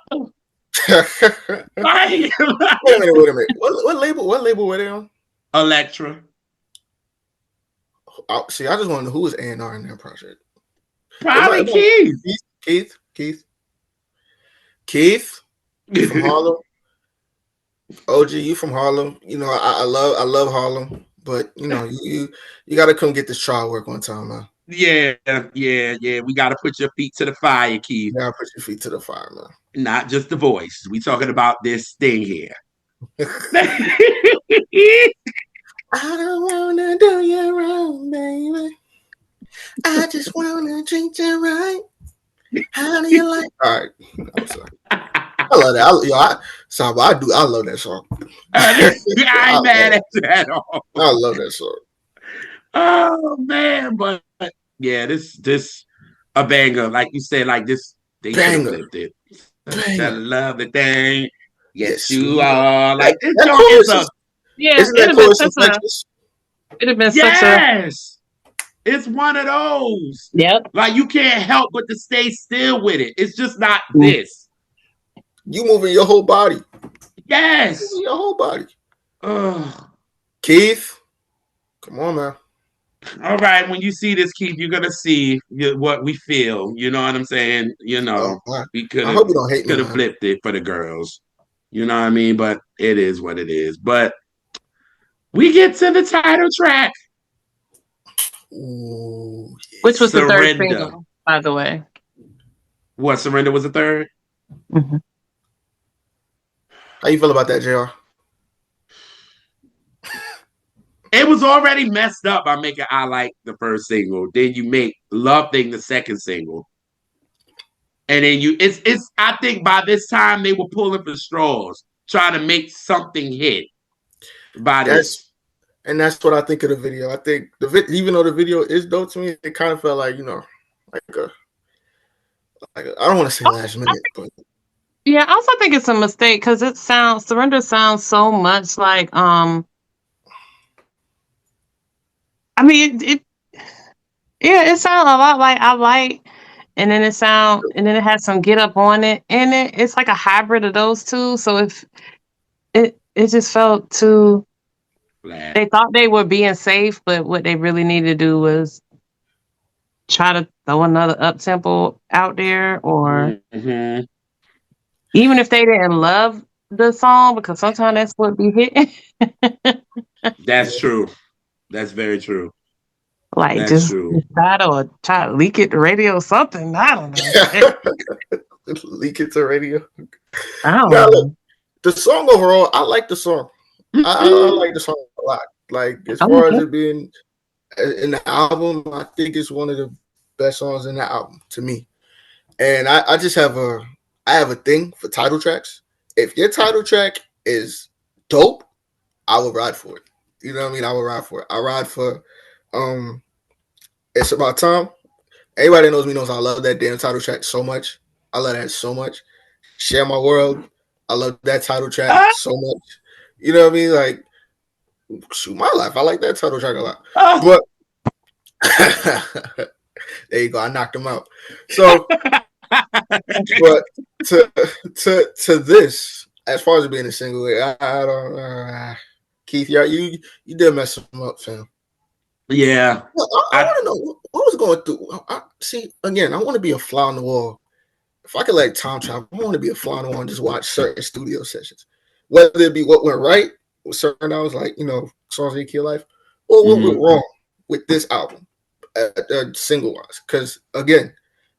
a minute. What label were they on? Elektra. See, I just want to know who was A&R in that project. Probably Keith. You from Harlem. OG, you from Harlem. You know, I love Harlem, but you know, you got to come get this trial work one time, man. Yeah. We got to put your feet to the fire, Keith. You got to put your feet to the fire, man. Not just the voice. We talking about this thing here. I don't wanna do you wrong, baby. I just wanna treat you right. How do you like? All right, I'm sorry. I love that. I love that song. I ain't mad at you at all. I love that song. Oh man, but yeah, this a banger. Like you said, like this, they flipped it. I love the thing. Yes, you are. Like this song is a. Yeah, it'd have been such a. Yes. It's one of those. Yep. Like you can't help but to stay still with it. It's just not this. You moving your whole body. Yes. Moving your whole body. Ugh. Keith, come on, man. All right, when you see this, Keith, you're gonna see what we feel. You know what I'm saying? Oh, right. We could I have hope you don't hate me, man. flipped it for the girls. You know what I mean? But it is what it is. But we get to the title track. Ooh, Which was the third Surrender. single, by the way. What, Surrender was the third? Mm-hmm. How you feel about that, JR? It was already messed up by making I Like the first single. Then you make Love Thing the second single. And then it's I think by this time they were pulling for straws, trying to make something hit by this. And that's what I think of the video. I think even though the video is dope to me, it kind of felt like, like I don't want to say last minute, but Yeah, I also think it's a mistake because Surrender sounds so much like I mean it sounds a lot like I Like, and then it has some Get Up on it, and it's like a hybrid of those two. So if it just felt too, they thought they were being safe, but what they really needed to do was try to throw another up tempo out there, or even if they didn't love the song, because sometimes that's what be hitting. That's true. That's very true. Like That's just true. try to leak it to radio or something. I don't know. leak it to radio. I don't know. Look, the song overall, I like the song. I like the song a lot. Like as far as it being in the album, I think it's one of the best songs in the album to me. And I just have a thing for title tracks. If your title track is dope, I will ride for it. You know what I mean? I will ride for it. I ride for It's About Time. Anybody that knows me knows I love that damn title track so much. I love that so much. Share My World. I love that title track so much. You know what I mean? Like, shoot, my life. I like that title track a lot. But there you go. I knocked him out. So, but to this, as far as it being a single, I don't. Keith, you did mess him up, fam. Yeah. I want to know what was going through. See, again, I want to be a fly on the wall. If I could like time travel, I want to be a fly on the wall and just watch certain studio sessions, whether it be what went right with certain albums, like songs that kill life, or what went wrong with this album, single wise. Because again,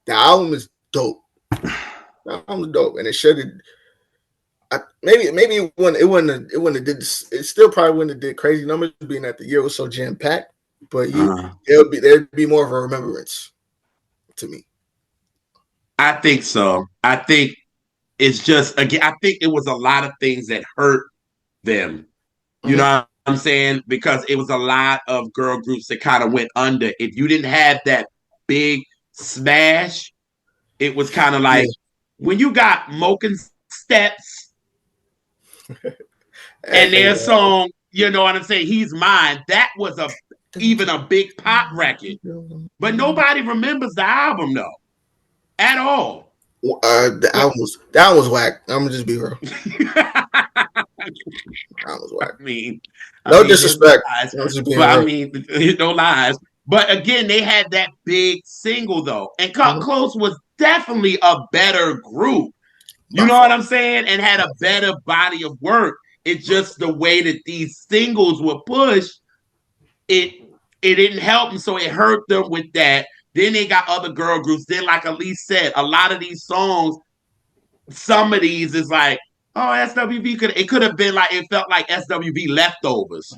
the album is dope. The album is dope, and it should have. Maybe it wouldn't have did. It still probably wouldn't have did crazy numbers, being that the year was so jam packed. But there'd be more of a remembrance to me. I think so. I think it's just, again, I think it was a lot of things that hurt them. You know what I'm saying? Because it was a lot of girl groups that kind of went under. If you didn't have that big smash, it was kind of like when you got Moken Steps and their song, you know what I'm saying? He's Mine. That was even a big pop record. But nobody remembers the album though. At all. That was whack. I'm gonna just be real. That was whack. No disrespect. No lies. But again, they had that big single though, and Klose was definitely a better group. You know what I'm saying? And had a better body of work. It's just the way that these singles were pushed. It didn't help them, so it hurt them with that. Then they got other girl groups. Then, like Elise said, a lot of these songs, some of these is like, oh, SWV could have been like, it felt like SWV leftovers.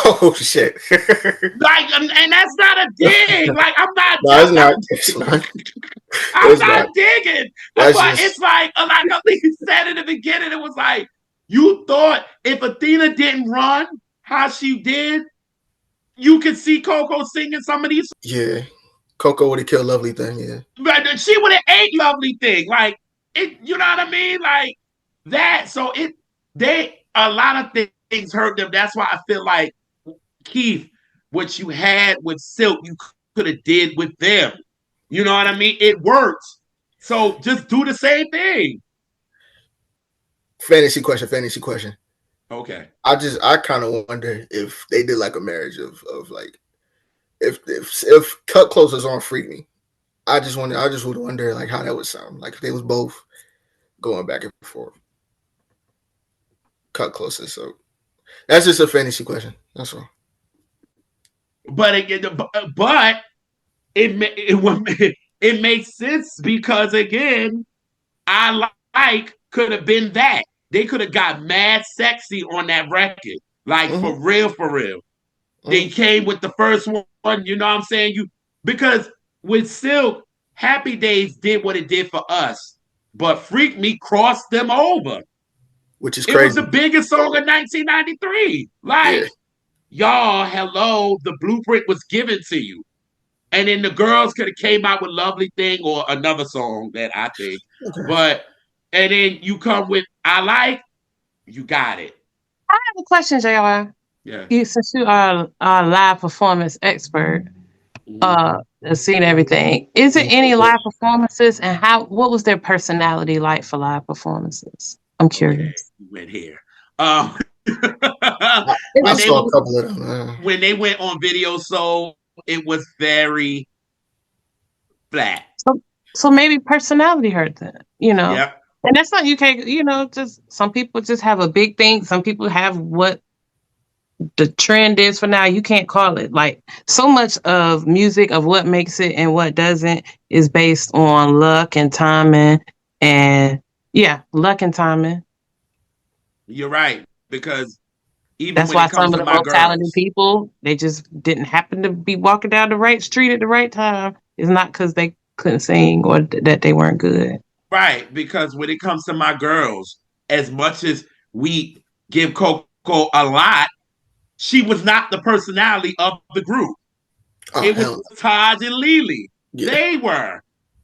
Oh shit! Like, and that's not a dig. Like, I'm not. No, it's not. I'm not digging. But it's like Elise said in the beginning, it was like, you thought if Athena didn't run how she did, you could see Coco singing some of these. Yeah, Coco would have killed Lovely Thing. Yeah, but she would have ate Lovely Thing. Like it, you know what I mean? Like that. So a lot of things hurt them. That's why I feel like Keith, what you had with Silk, you could have did with them. You know what I mean? It works. So just do the same thing. Fantasy question. Okay. I kind of wonder if they did like a marriage of like if Cut Close was on Freak Me. I just would wonder like how that would sound. Like if they was both going back and forth. Cut Close. So that's just a fantasy question. That's all. But it makes sense because again, I like could have been that. They could have got mad sexy on that record. Like for real, for real. They came with the first one, you know what I'm saying? Because with Silk, Happy Days did what it did for us, but Freak Me crossed them over. Which is crazy. It was the biggest song of 1993. Like, y'all, hello, the blueprint was given to you. And then the girls could have came out with Lovely Thing or another song that I think. But and then you come with I Like, you got it. I have a question, JR. Yeah. Since you are a live performance expert, seen everything. Is there any live performances, and what was their personality like for live performances? I'm curious. Okay, we went here. I saw a couple of them. When they went on Video Soul, it was very flat. So maybe personality hurt them, you know? Yep. And that's not UK, just some people just have a big thing. Some people have what the trend is for now. You can't call it. Like so much of music, of what makes it and what doesn't, is based on luck and timing. And luck and timing. You're right. Because even that's when why it comes some of to the my most talented people, they just didn't happen to be walking down the right street at the right time. It's not because they couldn't sing or that they weren't good. Right, because when it comes to my girls, as much as we give Coco a lot, she was not the personality of the group. It was Taj and Lily. Yeah. They were.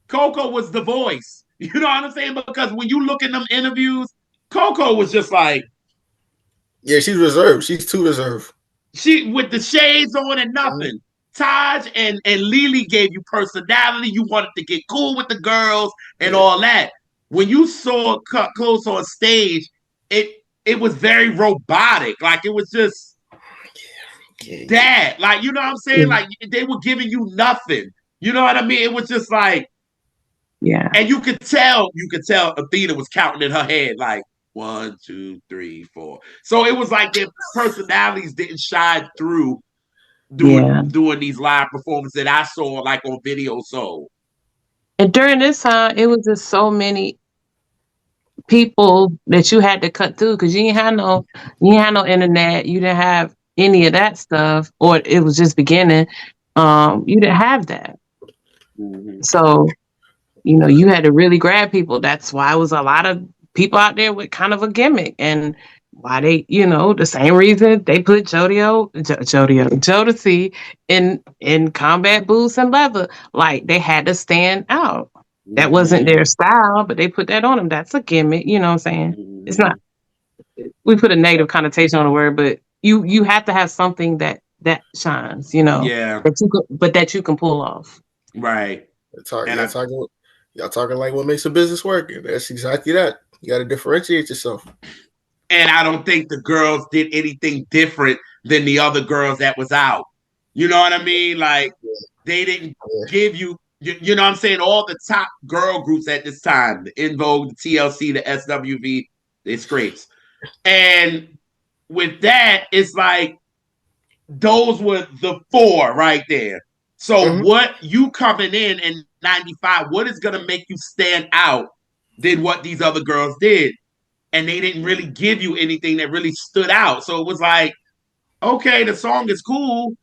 Coco was the voice. You know what I'm saying? Because when you look in them interviews, Coco was just like... Yeah, she's reserved. She's too reserved. She with the shades on and nothing. Taj and Lily gave you personality. You wanted to get cool with the girls and all that. When you saw Cut Close on stage, it was very robotic. Like it was just that. Like, you know what I'm saying? Like they were giving you nothing. You know what I mean? It was just like, and you could tell Athena was counting in her head like 1, 2, 3, 4. So it was like their personalities didn't shine through doing these live performances that I saw like on Video Soul. And during this time, it was just so many people that you had to cut through because you didn't have no internet, you didn't have any of that stuff, or it was just beginning. You didn't have that. So, you had to really grab people. That's why it was a lot of people out there with kind of a gimmick, and why they, the same reason they put Jodeci in combat boots and leather. Like they had to stand out. That wasn't their style, but they put that on them. That's a gimmick, you know what I'm saying? It's not, we put a negative connotation on the word, but you have to have something that shines, that you can pull off. Right. Y'all talking like what makes a business work. That's exactly that. You got to differentiate yourself. And I don't think the girls did anything different than the other girls that was out. You know what I mean? Like they didn't give you, you know what I'm saying? All the top girl groups at this time, the In Vogue, the TLC, the SWV, the Scrapes. And with that, it's like those were the 4 right there. So what you coming in 95, what is going to make you stand out than what these other girls did? And they didn't really give you anything that really stood out. So it was like, okay, the song is cool,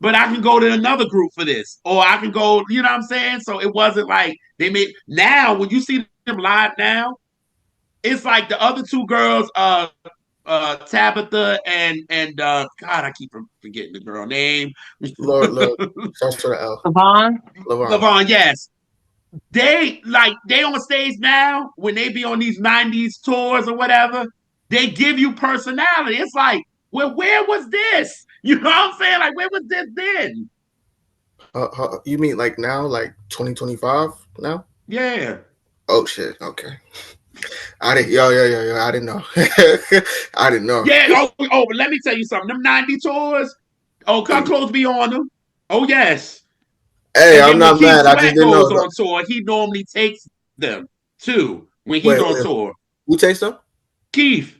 but I can go to another group for this. Or I can go, you know what I'm saying? So it wasn't like they made... Now, when you see them live now, it's like the other 2 girls, Tabitha and God, I keep forgetting the girl name. Lavon, yes. They on stage now, when they be on these 90s tours or whatever, they give you personality. It's like, well, where was this? You know what I'm saying? Like, where was this then? You mean like now, like 2025 now? Yeah. Oh shit. Okay. I didn't. Yo. I didn't know. I didn't know. Yeah. But let me tell you something. Them 90 tours. Oh, Cut Close be on them. Oh yes. Hey, And I'm then when not Keith mad. I just Sweat didn't know. goes on tour, he normally takes them too when he's Wait, on tour. who takes them? Keith.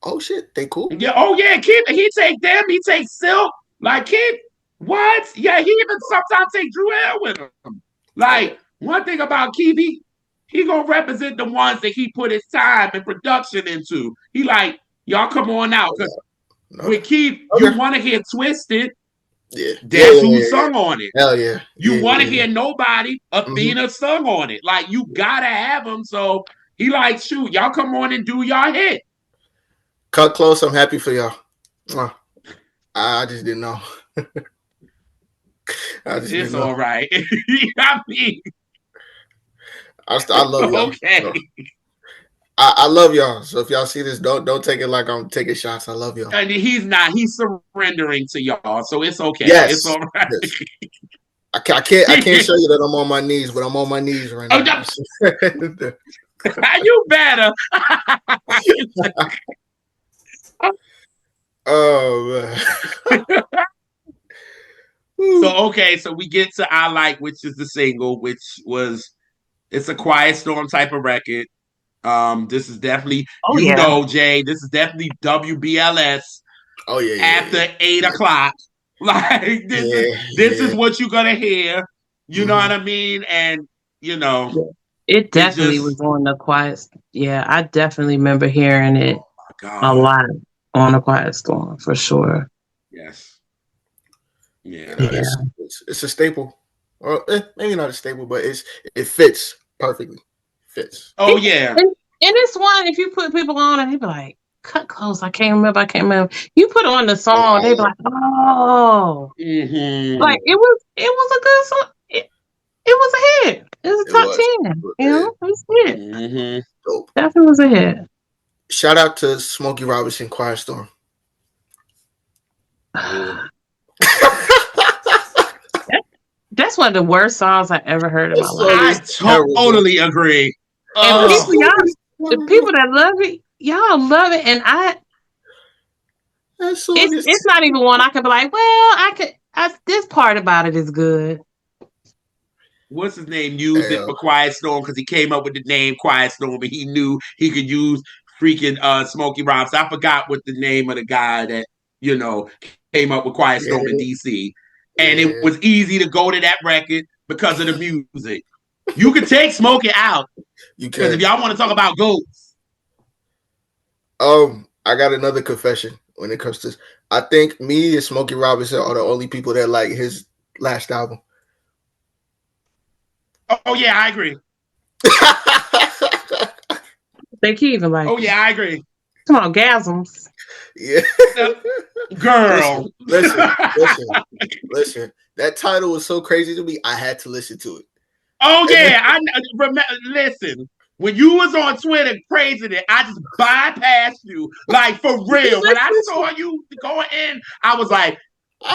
Oh shit, they cool. Yeah. Oh yeah, Keith. He take them. He takes Silk. Like Keith. What? Yeah. He even sometimes take Drew Air with him. Like one thing about Keith, he gonna represent the ones that he put his time and production into. He like y'all come on out because with Keith, you want to hear Twisted. Yeah. That's who sung on it. Hell yeah. You want to hear Nobody, Athena sung on it. Like, you got to have him. So he like, shoot, y'all come on and do y'all hit. Cut Close. I'm happy for y'all. I just didn't know. It's all right. I mean, I love y'all. Okay. So, I love y'all. So if y'all see this, don't take it like I'm taking shots. I love y'all. And he's not. He's surrendering to y'all. So it's okay. Yes. It's all right. Yes. I can't show you that I'm on my knees, but I'm on my knees right now. You better. Oh man. So we get to I Like, which is the single, which was it's a Quiet Storm type of record. This is definitely Jay, this is definitely WBLS. Oh yeah. After 8 o'clock. Like this is what you're gonna hear. You know what I mean? And it definitely was on the Quiet. Yeah, I definitely remember hearing it a lot on a Quiet Storm for sure. Yes. Yeah. It's a staple. Or maybe not a staple, but it fits perfectly. Fits. Oh yeah. And it's one, if you put people on and they be like, Cut Close, I can't remember. You put on the song, they be like, oh. Like it was a good song. It was a hit. It was a top 10. It was a hit. Definitely was a hit. Shout out to Smokey Robinson, Quiet Storm. That's one of the worst songs I ever heard in my life. I totally agree. And the people that love it, y'all love it, and it's not even one I could be like, well, this part about it is good. What's his name? Used it for Quiet Storm because he came up with the name Quiet Storm, and he knew he could use freaking Smokey Robinson. I forgot what the name of the guy that came up with Quiet Storm in DC. And it was easy to go to that record because of the music. You could take Smokey out. Because if y'all want to talk about goats. I got another confession when it comes to this. I think me and Smokey Robinson are the only people that like his last album. Oh yeah, I agree. They can't even like. Oh yeah, I agree. Come on, gasms. Yeah. Girl. Listen. That title was so crazy to me, I had to listen to it. Oh yeah, I remember. Listen, when you was on Twitter praising it, I just bypassed you, like for real. When I saw you going in, I was like,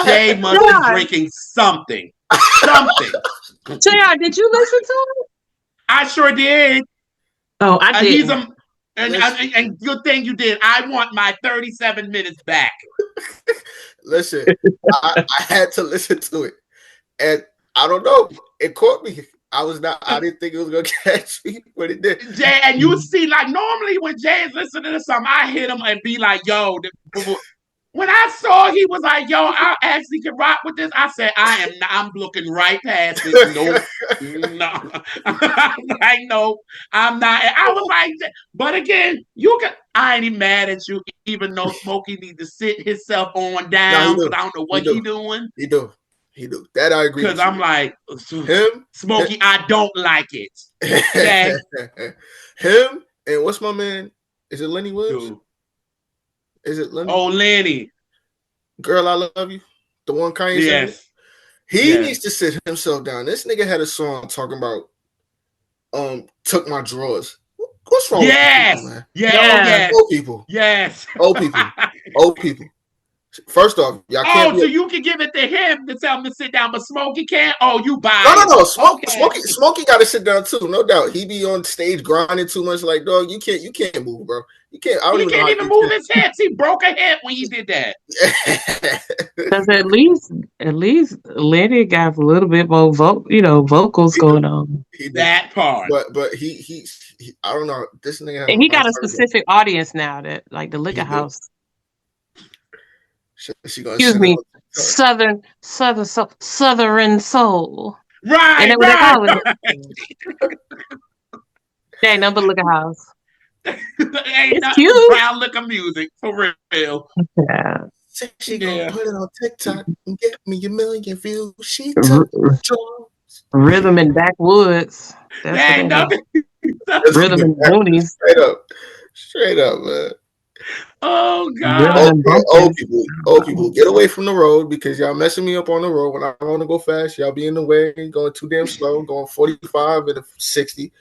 Jay must be drinking something. JR, did you listen to it? I sure did. Oh, I did. And good thing you did. I want my 37 minutes back. Listen, I had to listen to it. And I don't know. It caught me. I didn't think it was going to catch me, but it did. Jay, and you see, like, normally when Jay is listening to something, I hit him and be like, yo, when I saw he was like, yo, I actually can rock with this, I said, I'm looking right past it. No. Like, no, I'm not. And I was like, but again, I ain't even mad at you, even though Smokey needs to sit himself on down because I don't know what he doing. He do. That I agree. Because I'm like, Smokey, I don't like it. Okay? Him and what's my man? Is it Lenny Williams? Dude. Is it Lenny? Oh, Lenny. Girl, I Love You. The one Kanye said. He needs to sit himself down. This nigga had a song talking about Took My Drawers. What's wrong with people, man? Yes. Old people. Yes. Old people. First off, y'all can't Oh, be. so you can give it to him to tell him to sit down, but Smokey can't? Oh, you No, biased. no. Okay. Smokey got to sit down too, no doubt. He be on stage grinding too much. Like, dog, you can't move, bro. You can't. I don't He even know can't how even you move his hips. He broke a hip when he did that. Because at least Lenny got a little bit more vocals going on. He do. That part. But he I don't know. This nigga And he got a has specific audience now that like the Liquor House. She gonna Excuse send me, it Southern Soul. Right, And that what they call it. They ain't nothing but Liquor House. Ain't It's nothing cute. Brown Liquor music, for real. Yeah. She gonna put it on TikTok and get me 1 million views. She took drugs. Rhythm and backwoods. That's There what ain't that nothing. is. Rhythm and boonies. Straight up, man. Oh Rhythm God. and Old people, get away from the road because y'all messing me up on the road. When I want to go fast, y'all be in the way, going too damn slow, going 45 and 60.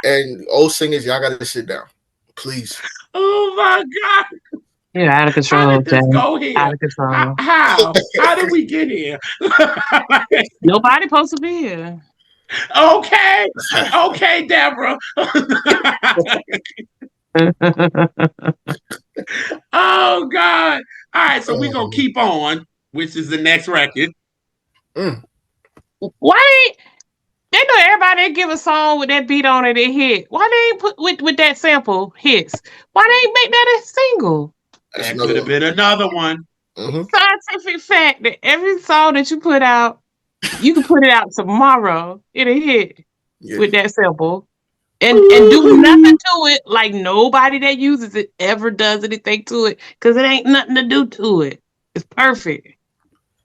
And old singers, y'all gotta sit down, please. Oh my God. You're out of control, How did this Jay. go here? Out of control. How did we get here? Nobody supposed to be here. Okay, Deborah. Oh God. All right, so we're gonna keep on, which is the next record. Why they know everybody that give a song with that beat on it, it hit. Why they ain't put with that sample hits? Why they ain't make that a single? That could have been another one. Scientific fact that every song that you put out, you can put it out tomorrow. It'll hit with that sample. And do nothing to it like nobody that uses it ever does anything to it because it ain't nothing to do to it. It's perfect.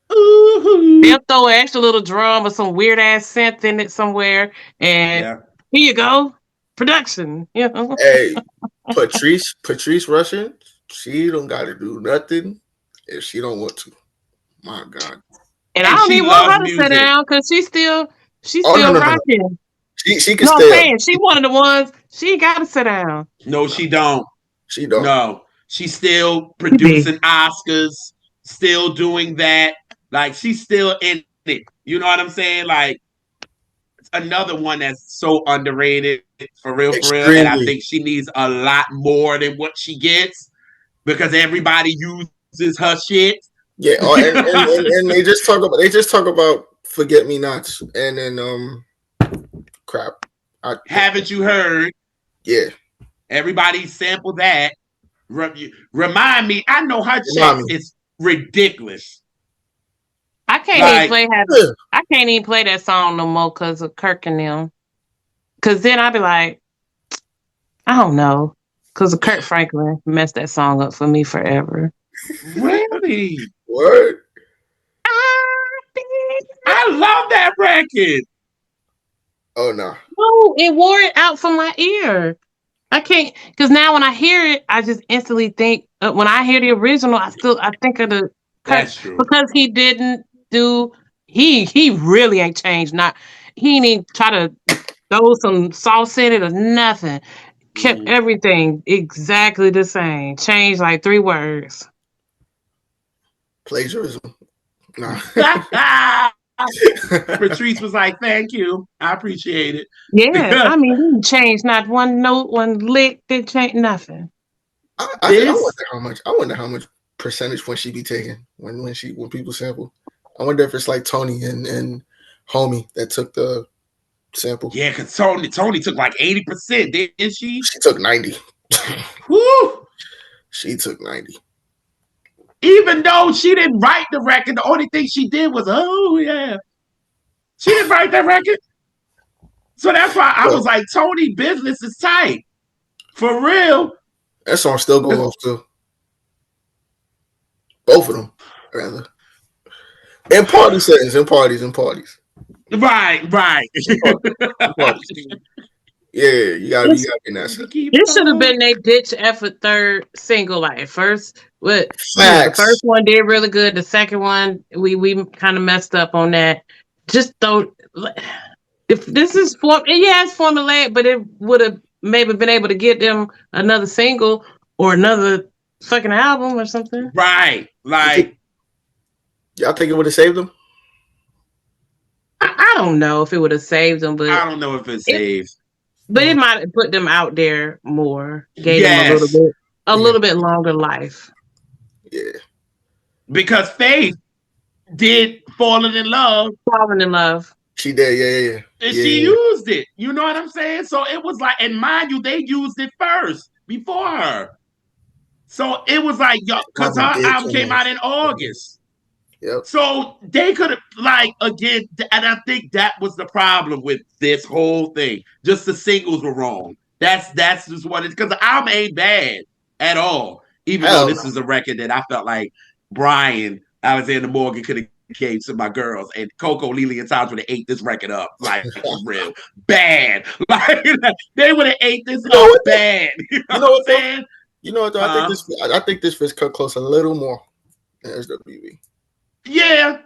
They'll throw an extra little drum or some weird ass synth in it somewhere, and here you go, production. You know? Hey, Patrice Russian, she don't got to do nothing if she don't want to. My God. And I don't even want her to sit down because she's still rocking. No. She can stay up. Saying, she one of the ones, she got to sit down. No, she don't. She don't. No. She's still producing Oscars, still doing that. Like, she's still in it. You know what I'm saying? Like, it's another one that's so underrated, for real. And I think she needs a lot more than what she gets because everybody uses her shit. Yeah, and they just talk about Forget Me Nots, and then crap. Haven't you heard? Yeah. Everybody sample that. Remind me. I know her checks is ridiculous. I can't even play that song no more because of Kirk and them. Because then I'd be like, I don't know. Because of Kirk Franklin messed that song up for me forever. Really? What? I love that record. Oh no. No, it wore it out from my ear. I can't because now when I hear it, I just instantly think when I hear the original, I think of the Kirk because he didn't do he really ain't changed. He ain't even try to throw some sauce in it or nothing. Kept everything exactly the same. Changed like 3 words. Plagiarism. Nah. Patrice was like, "Thank you, I appreciate it." Yeah, I mean, he didn't change not one note, one lick. Didn't change nothing. I wonder how much percentage point she be taking when people sample. I wonder if it's like Tony and Homie that took the sample. Yeah, because Tony took like 80%, didn't she? She took 90. Woo! She took 90. Even though she didn't write the record, the only thing she did was, oh yeah. She didn't write that record. So that's why I was like, Tony business is tight. For real. That song still goes off too. Both of them, rather. In party settings, in parties. Right. Yeah, you gotta be in that set. This should have been their ditch effort third single. Like the first one did really good. The second one, we kind of messed up on that. Just don't. If this is it's formulaic, but it would have maybe been able to get them another single or another fucking album or something. Right. Like, Y'all think it would have saved them? I don't know if it would have saved them, I don't know if it it saves. but it might have put them out there more, gave them Yes. a little bit longer life. Yeah. Because Faith did Falling in Love. Falling in love. She did, yeah. And she used it. You know what I'm saying? So it was like, and mind you, they used it first before her. So it was like, because her album came out in August. Yep. So they could have, like, again, and I think that was the problem with this whole thing. Just the singles were wrong. That's just what it's, because the album ain't bad at all. Even though this is a record that I felt like Brian Alexander Morgan could have gave to my girls, and Coco, Lily, and Taj would have ate this record up, like, for real. Bad. Like, they would have ate this up bad. You know what I'm saying? You know what, though? I think this fits Cut Close a little more than SWV. Yeah.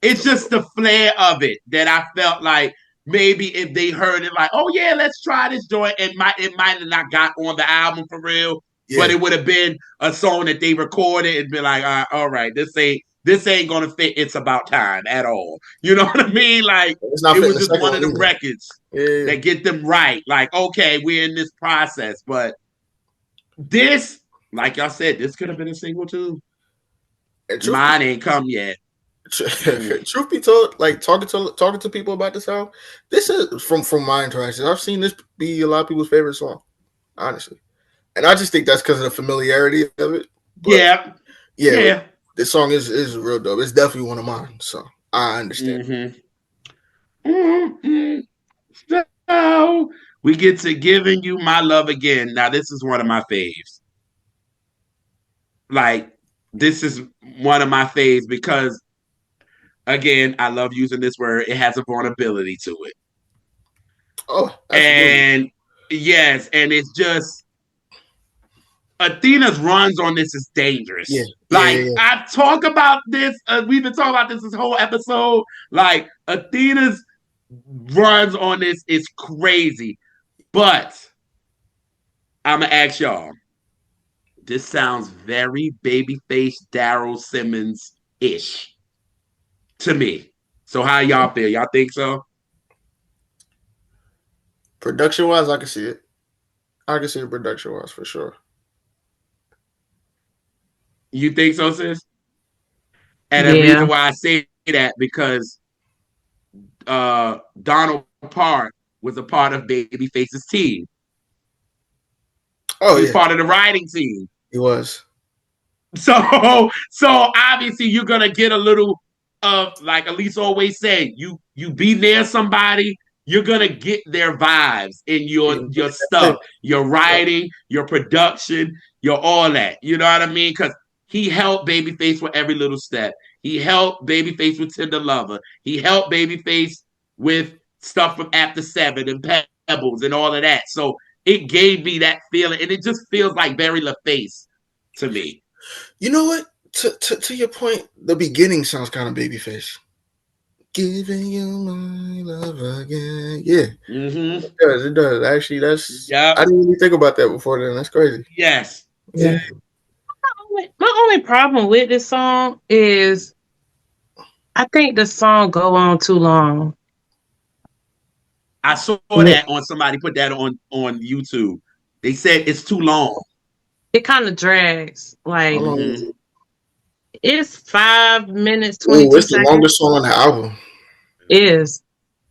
It's just the flair of it that I felt like maybe if they heard it, like, oh yeah, let's try this joint, it might have not got on the album for real, but it would have been a song that they recorded and be like, all right, this ain't gonna fit It's About Time at all. You know what I mean? Like, it was just one of the records that get them right. Like, okay, we're in this process, but this, like y'all said, this could have been a single too. Mine ain't come yet. Truth be told, like talking to people about this album, this is from my interactions, I've seen this be a lot of people's favorite song, honestly, and I just think that's because of the familiarity of it. But yeah. This song is real dope. It's definitely one of mine, so I understand. So we get to Giving You My Love Again. Now this is one of my faves. Like, this is one of my faves because, again, I love using this word. It has a vulnerability to it. Oh, absolutely. And yes, and it's just, Athena's runs on this is dangerous. I talk about this. We've been talking about this whole episode. Like, Athena's runs on this is crazy. But I'm gonna ask y'all. This sounds very Babyface Daryl Simmons-ish to me. So how y'all feel? Y'all think so? Production-wise, I can see it. I can see it production-wise for sure. You think so, sis? And the reason why I say that, because Donald Park was a part of Babyface's team. Oh, he was part of the writing team. He was. So obviously you're gonna get a little of, like Elise always said, you be near somebody, you're gonna get their vibes in your stuff, your writing, your production, your all that. You know what I mean? Because he helped Babyface with Every Little Step. He helped Babyface with Tender Lover. He helped Babyface with stuff from After 7 and Pebbles and all of that. So it gave me that feeling, and it just feels like Barry LaFace to me. You know what? To your point, the beginning sounds kind of Babyface. Giving you my love again. Yeah. Mm-hmm. It does. Actually, that's... I didn't even think about that before then. That's crazy. Yes. Yeah. My only problem with this song is I think the song go on too long. I saw that on somebody put that on YouTube. They said it's too long. It kind of drags. Like, it's 5 minutes, 22 it's seconds. The longest song on the album. It is.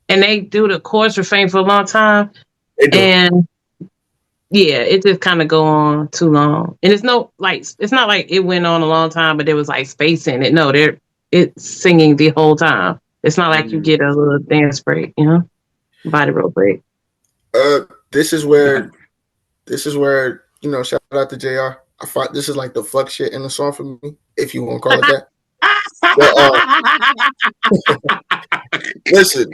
And they do the chorus refrain for a long time. And yeah, it just kind of go on too long. And it's not like it went on a long time, but there was like space in it. No, it's singing the whole time. It's not like you get a little dance break, body roll break. This is where, shout out to JR. I thought this is like the fuck shit in the song for me, if you want to call it that. Listen,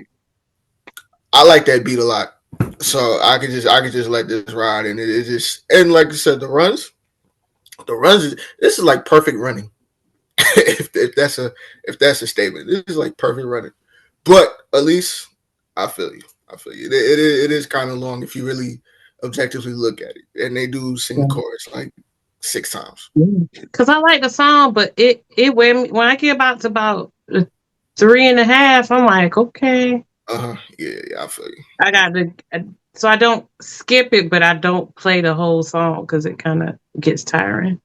I like that beat a lot. So I could just let this ride, and it just, and like you said, the runs, this is like perfect running. if that's a statement, this is like perfect running. But at least I feel you. It is kind of long if you really objectively look at it, and they do sing the chorus like 6 times. Because I like the song, but it when I get about 3.5, I'm like, okay. Yeah, I feel you. I got to, so I don't skip it, but I don't play the whole song because it kind of gets tiring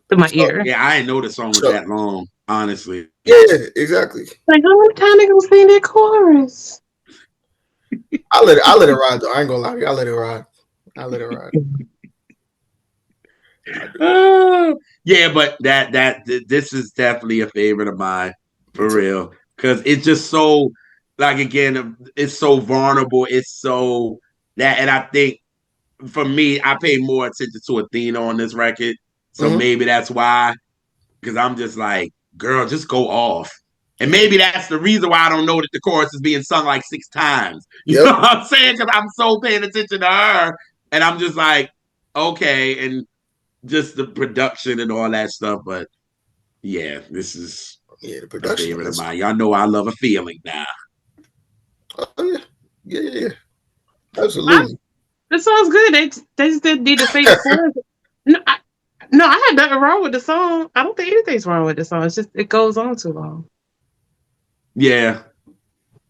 to my ear. Yeah, I didn't know the song was that long, honestly. Yeah, exactly. Like, how many times they gonna sing that chorus? I let it ride though. I ain't gonna lie to you. I let it ride. Yeah, but this is definitely a favorite of mine for real, because it's just so, like, again, it's so vulnerable. It's so that, and I think for me, I pay more attention to Athena on this record, so maybe that's why. Because I'm just like, girl, just go off. And maybe that's the reason why I don't know that the chorus is being sung like 6 times. You know what I'm saying? Because I'm so paying attention to her, and I'm just like, okay, and just the production and all that stuff. But yeah, this is the a production favorite of mine. Y'all know I love a feeling now. Oh yeah. Absolutely. The song's good. They just didn't need to say the chorus. No, I had nothing wrong with the song. I don't think anything's wrong with the song. It's just it goes on too long. Yeah.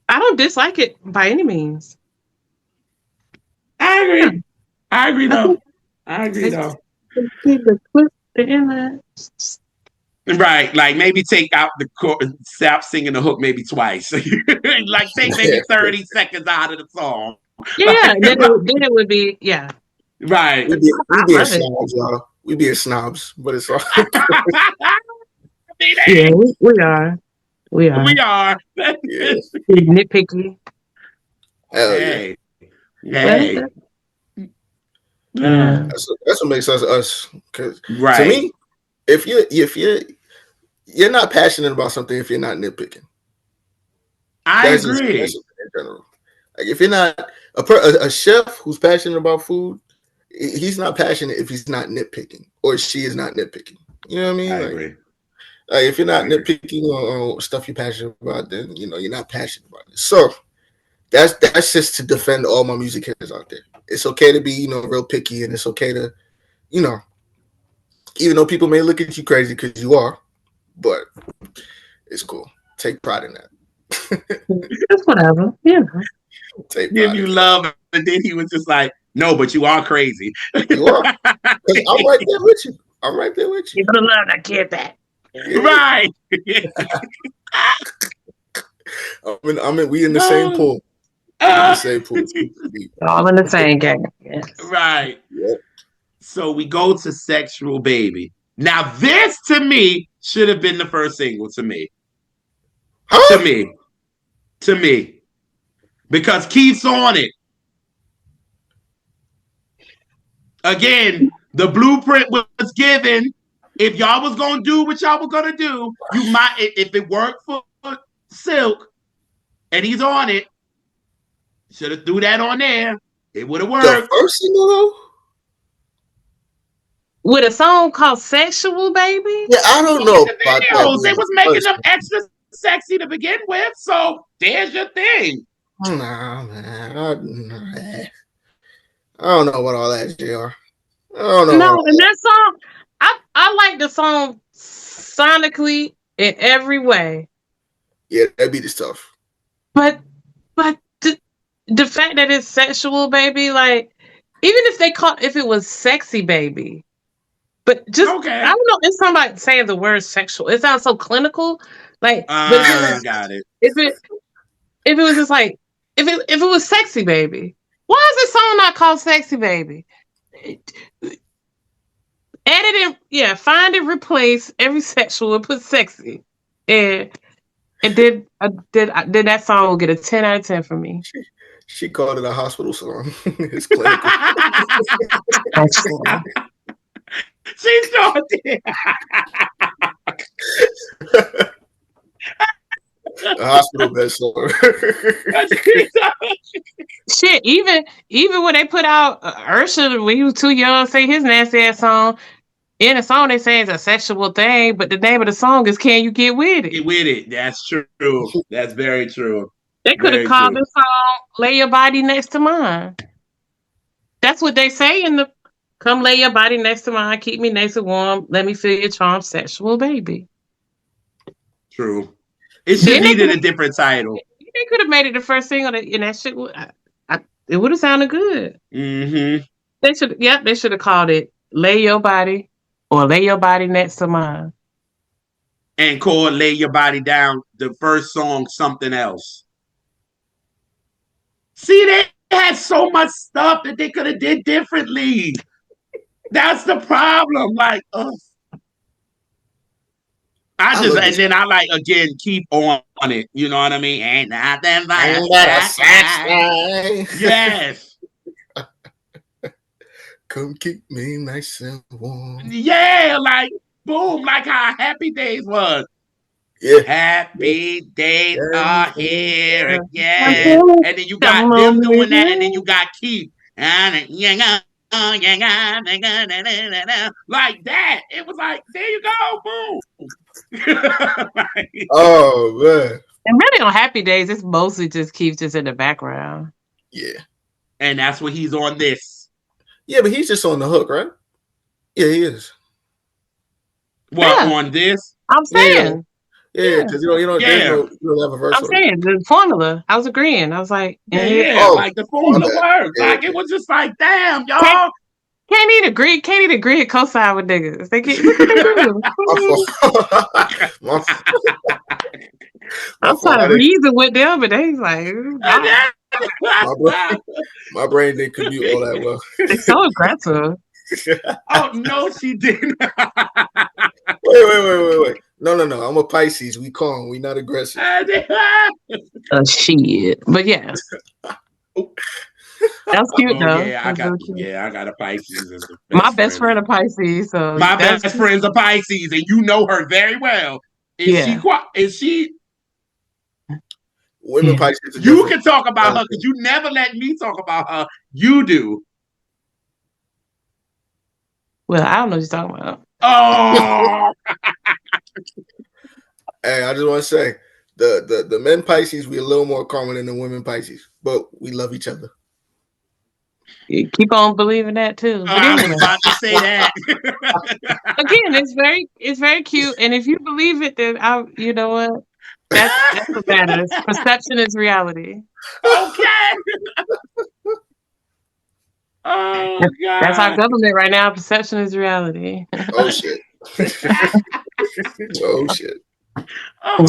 I don't dislike it by any means. I agree. I agree though. Right, like maybe take out the stop singing the hook maybe twice. Like take maybe 30 seconds out of the song. Yeah, then it would be, yeah. Right. We be snobs, y'all. We be snobs, but it's all. Yeah, we are. We are. Nitpicky. Hell yeah. Hey. Yeah. That's what makes us. Because right. To me, if you're not passionate about something, if you're not nitpicking, I agree. That's in general. Like if you're not a chef who's passionate about food, he's not passionate if he's not nitpicking, or she is not nitpicking. You know what I mean? I agree. Like if you're not nitpicking on stuff you're passionate about, then you're not passionate about it. So that's just to defend all my music heads out there. It's okay to be real picky, and it's okay to even though people may look at you crazy because you are, but it's cool. Take pride in that. It's whatever. Yeah. Give you love, and then he was just like, "No, but you are crazy. You are. I'm right there with you. You're gonna love that kid back." Right. We in the same pool. All in the same game. Yes. Right. Yep. So we go to Sexual Baby. Now this to me should have been the first single to me. Huh? To me. Because Keith's on it. Again, the blueprint was given. If y'all was gonna do what y'all were gonna do, you might, if it worked for Silk and he's on it, should have threw that on there. It would have worked. The first single though? With a song called Sexual Baby? Yeah, I don't know about that. They was making them extra sexy to begin with, so there's your thing. Nah, man. I don't know about all that, JR. I don't know. No, and that song, I like the song sonically in every way. Yeah, that beat is tough. But the fact that it's Sexual Baby, like, even if it was Sexy Baby, but just I don't know, it's somebody saying the word sexual. It sounds so clinical. Like, got it. If it was just like if it was Sexy Baby, why is this song not called Sexy Baby? Edit it, find and replace every sexual and put sexy, and then that song will get a 10 out of 10 from me. She called it a hospital song. It's clinical. She sure did. A hospital bed song. Shit, even when they put out Ursula when he was too young, say his nasty ass song. In a song, they say it's a sexual thing, but the name of the song is "Can You Get With It?" Get with it. That's true. That's very true. They could have called this song "Lay Your Body Next to Mine." That's what they say in the Come lay your body next to mine, keep me nice and warm. Let me feel your charm, sexual baby. True. It should needed a different title. They could have made it the first single, and that shit would. It would have sounded good. Mm-hmm. They should. Yep, they should have called it "Lay Your Body" or "Lay Your Body Next to Mine." And called "Lay Your Body Down." The first song, something else. See, they had so much stuff that they could have did differently. That's the problem. Like, ugh. And then I like again keep on it. You know what I mean? Ain't nothing but a sunshine. Yes. Come keep me nice and warm. Yeah, like boom, like how Happy Days was. Yeah. Happy days are here again. And then you got them doing that, and then you got Keith. Like that. It was like, there you go, boom. Oh man. And really on Happy Days, it's mostly just Keith just in the background. Yeah. And that's what he's on this. Yeah, but he's just on the hook, right? Yeah, he is. What, on this? I'm saying. Yeah, because you don't have a verse. I'm saying the formula. I was agreeing. I was like, like the formula works. Yeah. Like it was just like, damn, y'all. Can't even agree and co-sign with niggas. They can't. Look what they do. I'm trying to reason with them, but they like, my brain didn't compute all that well. They're so aggressive. Oh no, she didn't. Wait. No. I'm a Pisces. We calm. We not aggressive. Shit. But yeah. That's cute though. Yeah, I got a Pisces. My best friend a Pisces. So my best friend's a Pisces, and you know her very well. Is she? Women Pisces. You can talk about her because you never let me talk about her. You do. Well, I don't know what you're talking about. Oh. Hey, I just want to say the men Pisces, we a little more common than the women Pisces, but we love each other. You keep on believing that too. I was about to say that. Again, it's very cute, and if you believe it, then you know what? That's what matters. Perception is reality. Okay. Oh God. That's our government right now. Perception is reality. Oh shit. Oh shit. Oh,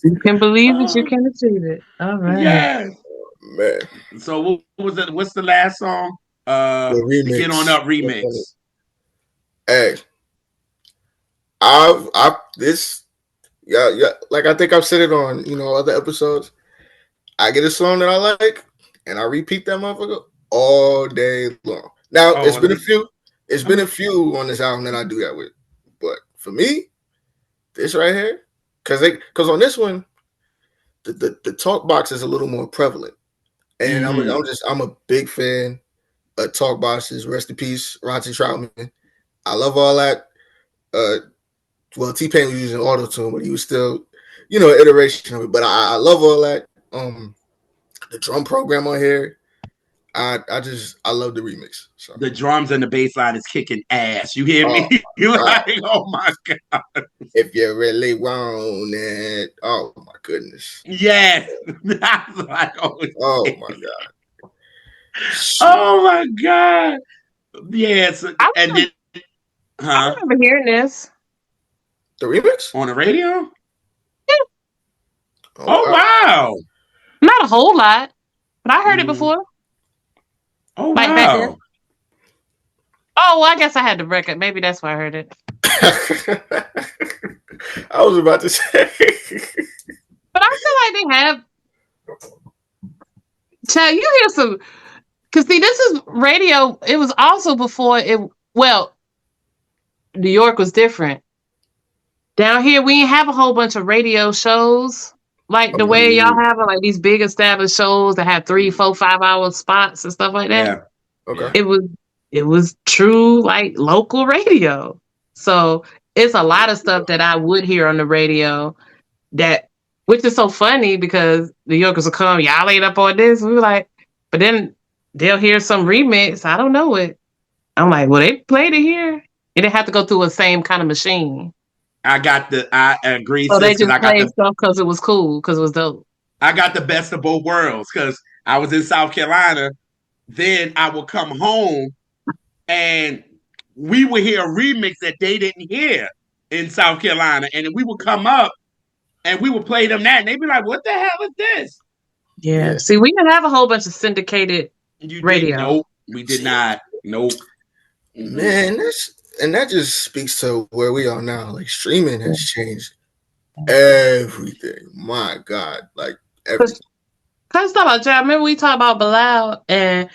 you can believe it, you can achieve it. All right. Yes. Man. So what was it? What's the last song? The remix. Get On Up remix. Hey. Like I think I've said it on, other episodes. I get a song that I like and I repeat that motherfucker all day long. Now it's been a few on this album that I do that with. But for me, this right here, because on this one, the talk box is a little more prevalent. And I'm a big fan of talk boxes. Rest in peace, Ronty Troutman. I love all that. Well, T-Pain was using auto-tune, but he was still, an iteration of it. But I love all that. The drum program on here, I love the remix. So. The drums and the bass line is kicking ass. You hear me? You're like, oh my God. If you really want it. Oh my goodness. Yes. That's like, oh my God. Oh my God. Yes. I remember hearing this. The remix? On the radio? Yeah. Oh wow. Not a whole lot, but I heard it before. Oh wow. Oh, well, I guess I had the record. Maybe that's why I heard it. I was about to say. But I feel like they have. Chad, you hear some. Because, see, this is radio. It was also before it. Well, New York was different. Down here, we didn't have a whole bunch of radio shows like the way y'all have like these big established shows that have 3, 4, 5 hour spots and stuff like that. Yeah. Okay. It was true like local radio. So it's a lot of stuff that I would hear on the radio which is so funny because New Yorkers will come, y'all ain't up on this. We were like, but then they'll hear some remix. I don't know it. I'm like, well, they played it here. It didn't have to go through a same kind of machine. I agree, So they sis, because just played stuff because it was cool, because it was dope. I got the best of both worlds because I was in South Carolina. Then I would come home and we would hear a remix that they didn't hear in South Carolina. And we would come up and we would play them that. And they'd be like, what the hell is this? Yeah. See, we didn't have a whole bunch of syndicated You didn't? radio. Nope. We did not. Nope. Man, that just speaks to where we are now. Like streaming has changed everything. My God, like everything. Cause talk about Jay. I remember we talked about Bilal, and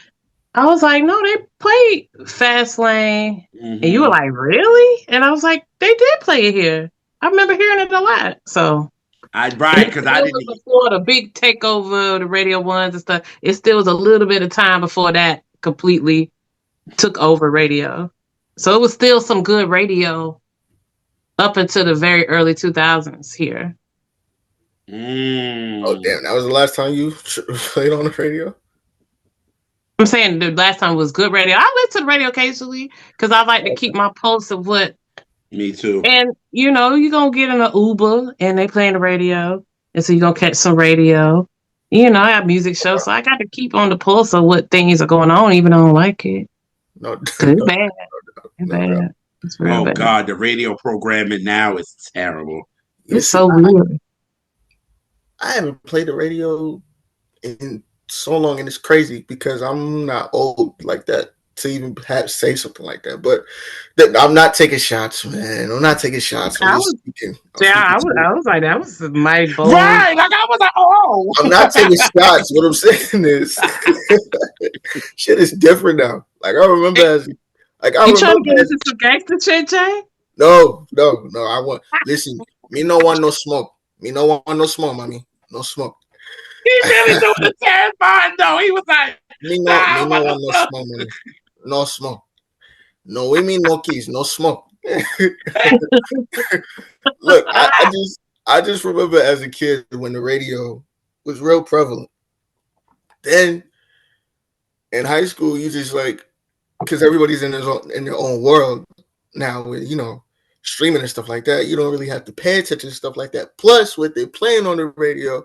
I was like, no, they played Fast Lane, and you were like, really? And I was like, they did play it here. I remember hearing it a lot. So because I didn't. Before the big takeover of the radio ones and stuff, it still was a little bit of time before that completely took over radio. So it was still some good radio up until the very early 2000s here. Oh damn! That was the last time you played on the radio. I'm saying the last time was good radio. I listen to the radio occasionally because I like to keep my pulse of what. Me too. And you're gonna get in an Uber and they playing the radio, and so you're gonna catch some radio. I have music shows, so I got to keep on the pulse of what things are going on, even though I don't like it. No, it's bad. It's bad. It's real bad. God, the radio programming now is terrible. It's so weird. I haven't played the radio in so long, and it's crazy because I'm not old like that to even say something like that. But I'm not taking shots, man. I'm not taking shots. I was like, that was mighty bold. Right, like I was like, oh. I'm not taking shots. What I'm saying is, shit is different now. Like I remember You trying to get into some gangster shit, Jay? No. I want listen. Me no want no smoke. Me no want no smoke, mommy. No smoke. He really doing the terrifying though. He was like, me no want no smoke, mommy. No smoke. No, we mean no keys, no smoke. Look, I just remember as a kid when the radio was real prevalent. Then in high school, you just like, because everybody's in their own world now with streaming and stuff like that. You don't really have to pay attention to stuff like that. Plus, what they're playing on the radio,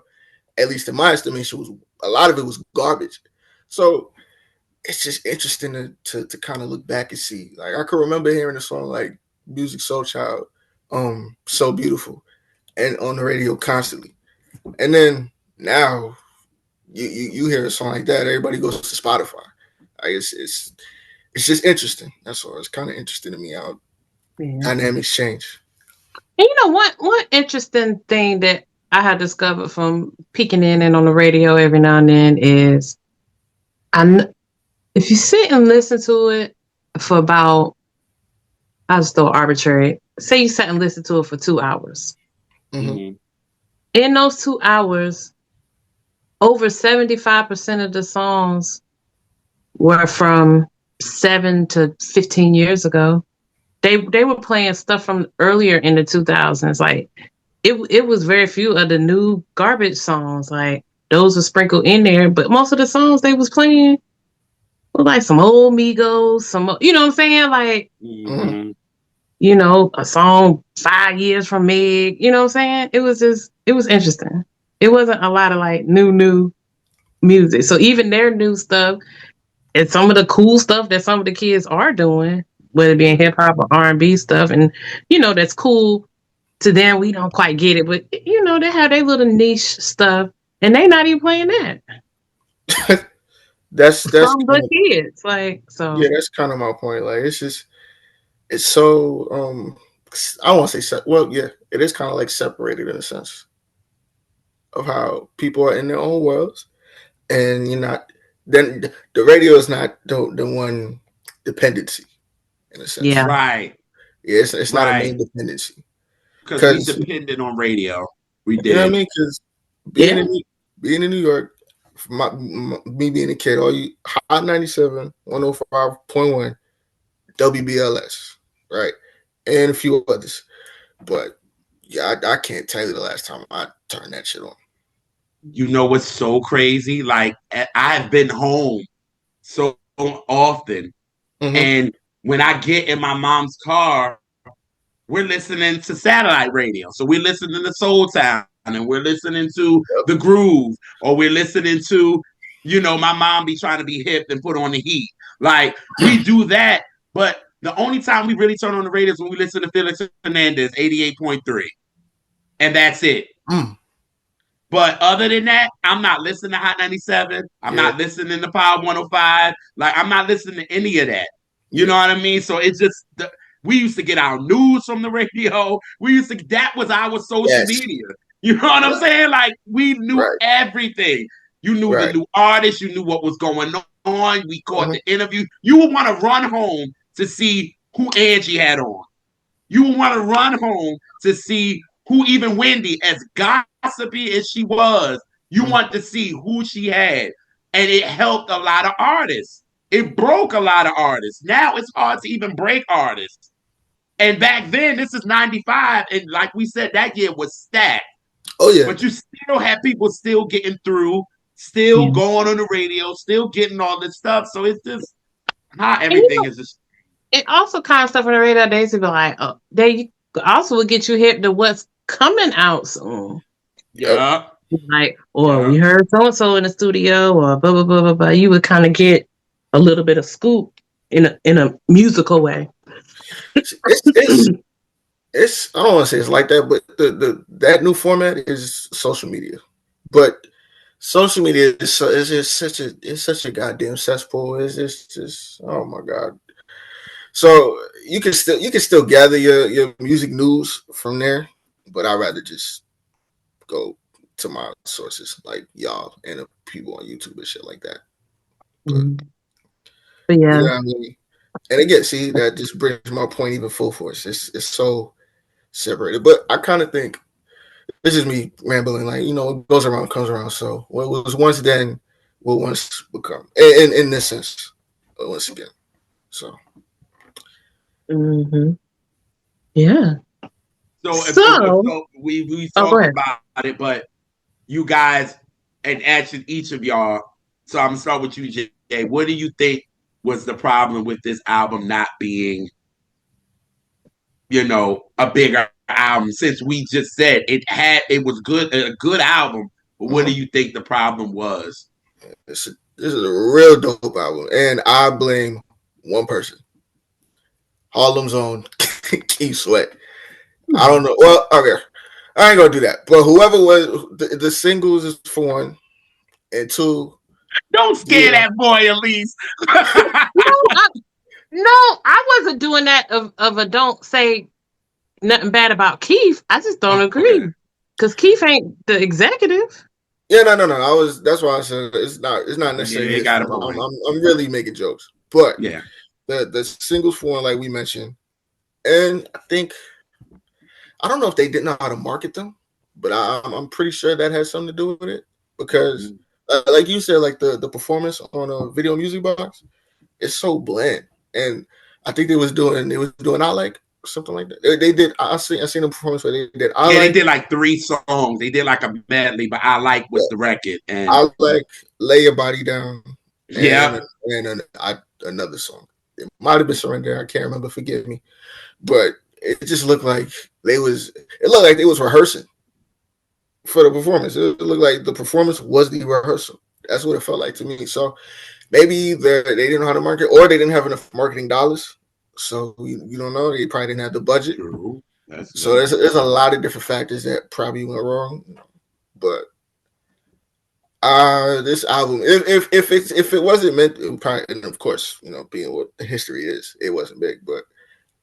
at least in my estimation, was a lot of it was garbage. So it's just interesting to kind of look back and see. Like I can remember hearing a song like "Music Soul Child," "So Beautiful," and on the radio constantly. And then now you hear a song like that, everybody goes to Spotify. Like it's just interesting. That's all. It's kind of interesting to me how dynamics change. And one interesting thing that I have discovered from peeking in and on the radio every now and then is, if you sit and listen to it for about, I'll just throw arbitrary, say you sat and listened to it for 2 hours. Mm-hmm. In those 2 hours, over 75% of the songs were from 7 to 15 years ago. They were playing stuff from earlier in the 2000s. Like it was very few of the new garbage songs. Like those were sprinkled in there, but most of the songs they was playing were like some old Migos, some, you know what I'm saying? Like, a song 5 years from Meg, you know what I'm saying? It was interesting. It wasn't a lot of like new music. So even their new stuff and some of the cool stuff that some of the kids are doing, whether it be in hip hop or R&B stuff, and that's cool to them. We don't quite get it, but they have their little niche stuff, and they not even playing that. that's from the kids, like, so. Yeah, that's kind of my point. Like it's so I don't want to say it is kind of like separated in a sense of how people are in their own worlds, and then the radio is not the one dependency in a sense. Yeah. Right. Yeah, it's not a main dependency. Because we depended on radio. We did. You know what I mean? Because being in New York, me being a kid, all you Hot 97, 105.1, WBLS, right? And a few others. But yeah, I can't tell you the last time I turned that shit on. You know what's so crazy? Like I've been home so often, and when I get in my mom's car, we're listening to satellite radio. So we're listening to Soul Town and we're listening to The Groove, or we're listening to, my mom be trying to be hip and put on the heat. Like, we do that, but the only time we really turn on the radio is when we listen to Felix Hernandez, 88.3. And that's it. But other than that, I'm not listening to Hot 97. I'm not listening to Power 105. Like, I'm not listening to any of that. You know what I mean? So it's just, we used to get our news from the radio. That was our social media. You know what I'm saying? Like, we knew everything. You knew the new artists. You knew what was going on. We caught the interview. You would want to run home to see who Angie had on. You would want to run home to see who even Wendy, as gossipy as she was, you want to see who she had. And it helped a lot of artists. It broke a lot of artists. Now it's hard to even break artists. And back then, this is 95, and like we said, that year was stacked. Oh, yeah. But you still had people still getting through, still going on the radio, still getting all this stuff. So it's just, not everything is just... It also kind of stuff on the radio days to be like, they also will get you hip to what's coming out soon. Yeah. Like, or we heard so-and-so in the studio, or blah, blah, blah, blah, blah. You would kind of get a little bit of scoop in a musical way. It's I don't want to say it's like that, but that new format is social media. But social media is just such a goddamn cesspool. It's just oh my god. So you can still gather your music news from there, but I'd rather just go to my sources like y'all and the people on YouTube and shit like that. But yeah, you know what I mean? And again, see, that just brings my point even full force. It's so separated. But I kind of think this is me rambling, like, it goes around, comes around. So what was once then will once become. In this sense, once again. So yeah. So we talked about it, but you guys, and actually each of y'all, so I'm gonna start with you, Jay. What do you think was the problem with this album not being, a bigger album? Since we just said it was a good album, but what do you think the problem was? This is a real dope album, and I blame one person, Harlem's own Keith Sweat. I don't know. Well, okay, I ain't gonna do that. But whoever was the singles is for one, and two. Don't scare that boy, Elise. No, I wasn't doing that of a don't say nothing bad about Keith. I just don't agree because Keith ain't the executive. Yeah, no. That's why I said it's not necessarily. Yeah, I'm really making jokes, but the singles for one, like we mentioned, and I don't know if they didn't know how to market them, but I'm pretty sure that has something to do with it because, like you said, like the performance on a Video Music Box, it's so bland, and I think they was doing I Like something like that. They did. I seen the performance where they did. They did like 3 songs. They did like a medley, but I Like was the record. And I Like, Lay Your Body Down. And another song. It might have been Surrender. I can't remember. Forgive me, but it just looked like they was rehearsing for the performance. It looked like the performance was the rehearsal. That's what it felt like to me. So maybe they didn't know how to market, or they didn't have enough marketing dollars. So you don't know. They probably didn't have the budget. So there's a lot of different factors that probably went wrong. But this album, if it wasn't meant, it probably, and of course, being what the history is, it wasn't big. But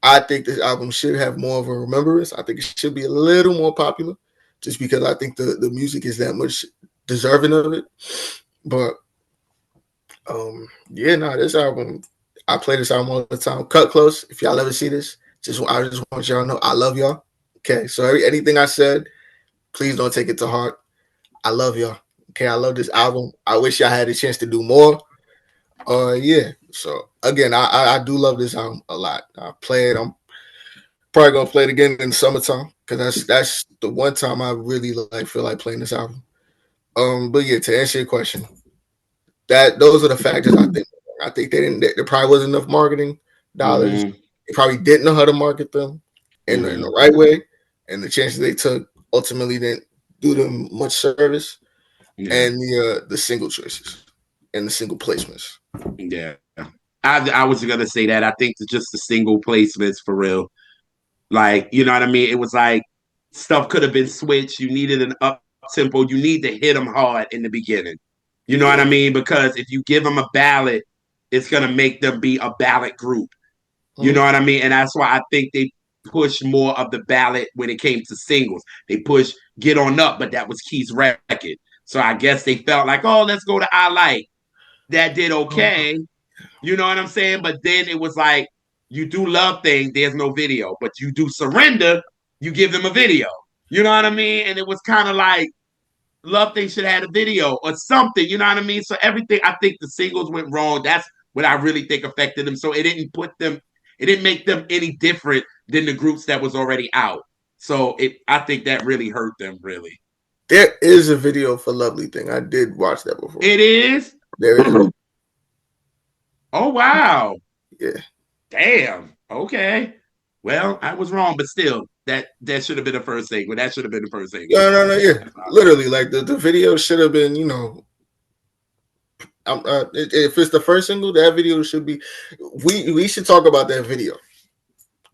I think this album should have more of a remembrance. I think it should be a little more popular, just because I think the music is that much deserving of it. But this album, I play this album all the time. Cut Close. If y'all ever see this, I just want y'all to know I love y'all. Okay, so anything I said, please don't take it to heart. I love y'all. Okay, I love this album. I wish y'all had a chance to do more. So again, I do love this album a lot. I play it. I'm probably gonna play it again in the summertime because that's the one time I really feel like playing this album. But yeah, to answer your question, those are the factors I think. I think there probably wasn't enough marketing. dollars. They probably didn't know how to market them in the right way, and the chances they took ultimately didn't do them much service. And the single choices and the single placements. Yeah, I was gonna say that. I think it's just the single placements for real. Like, you know what I mean? It was like stuff could have been switched. You needed an up tempo. You need to hit them hard in the beginning. You know what I mean? Because if you give them a ballad, it's gonna make them be a ballad group. You know what I mean? And that's why I think they push more of the ballad when it came to singles. They push Get On Up, but that was Keith's record. So I guess they felt like, oh, let's go to I Like. That did okay. You know what I'm saying? But then it was like, you do Love Thing, there's no video. But you do Surrender, you give them a video. You know what I mean? And it was kind of like, Love Thing should have had a video or something. You know what I mean? So everything, I think the singles went wrong. That's what I really think affected them. So it didn't make them any different than the groups that was already out. So I think that really hurt them, really. There is a video for Lovely Thing. I did watch that before. It is? There is. Oh, wow. Yeah. Damn. Okay. Well, I was wrong, but still, that should have been the first thing. Well, that should have been the first thing. No. Yeah. Literally, like the video should have been, if it's the first single, that video should be. We should talk about that video,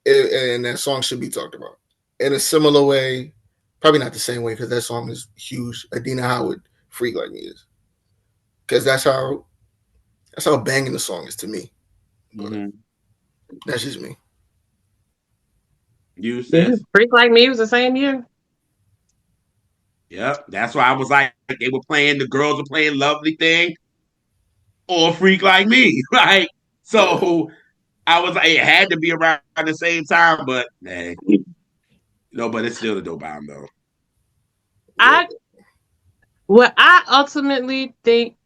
and that song should be talked about in a similar way. Probably not the same way because that song is huge. Adina Howard, Freak Like Me is, because that's how banging the song is to me. That's just me. You said Freak Like Me was the same year. Yep, that's why I was like, the girls were playing Lovely Thing or Freak Like Me, right? So I was like, it had to be around the same time, but but it's still a dope album though. I ultimately think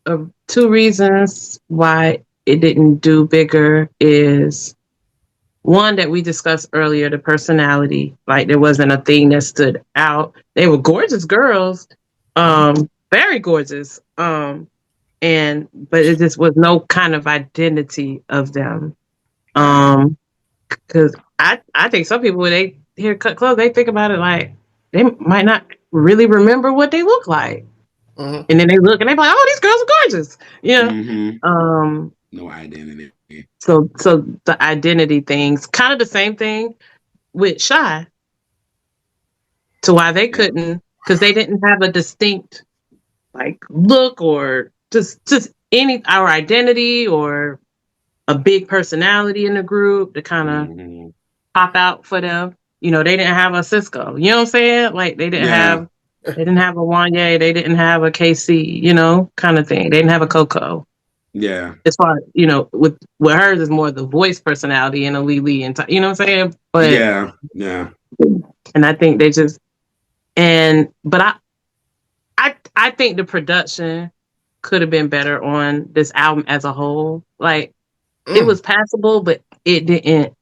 of two reasons why it didn't do bigger is one that we discussed earlier, the personality. Like there wasn't a thing that stood out. They were gorgeous girls, very gorgeous. But it just was no kind of identity of them. Because I think some people when they hear Cut Close, they think about it like they might not really remember what they look like. And then they look and they're like, oh, these girls are gorgeous. Yeah. No identity. So the identity things, kind of the same thing with Shy. To why they couldn't, because they didn't have a distinct like look or just our identity or a big personality in the group to kind of pop out for them. They didn't have a Cisco. You know what I'm saying? Like they didn't have a Wanye, they didn't have a KC, kind of thing. They didn't have a Coco. Yeah. As far with hers is more the voice personality and a Lily and you know what I'm saying? But yeah. And I think they just but I think the production could have been better on this album as a whole. Like it was passable, but it didn't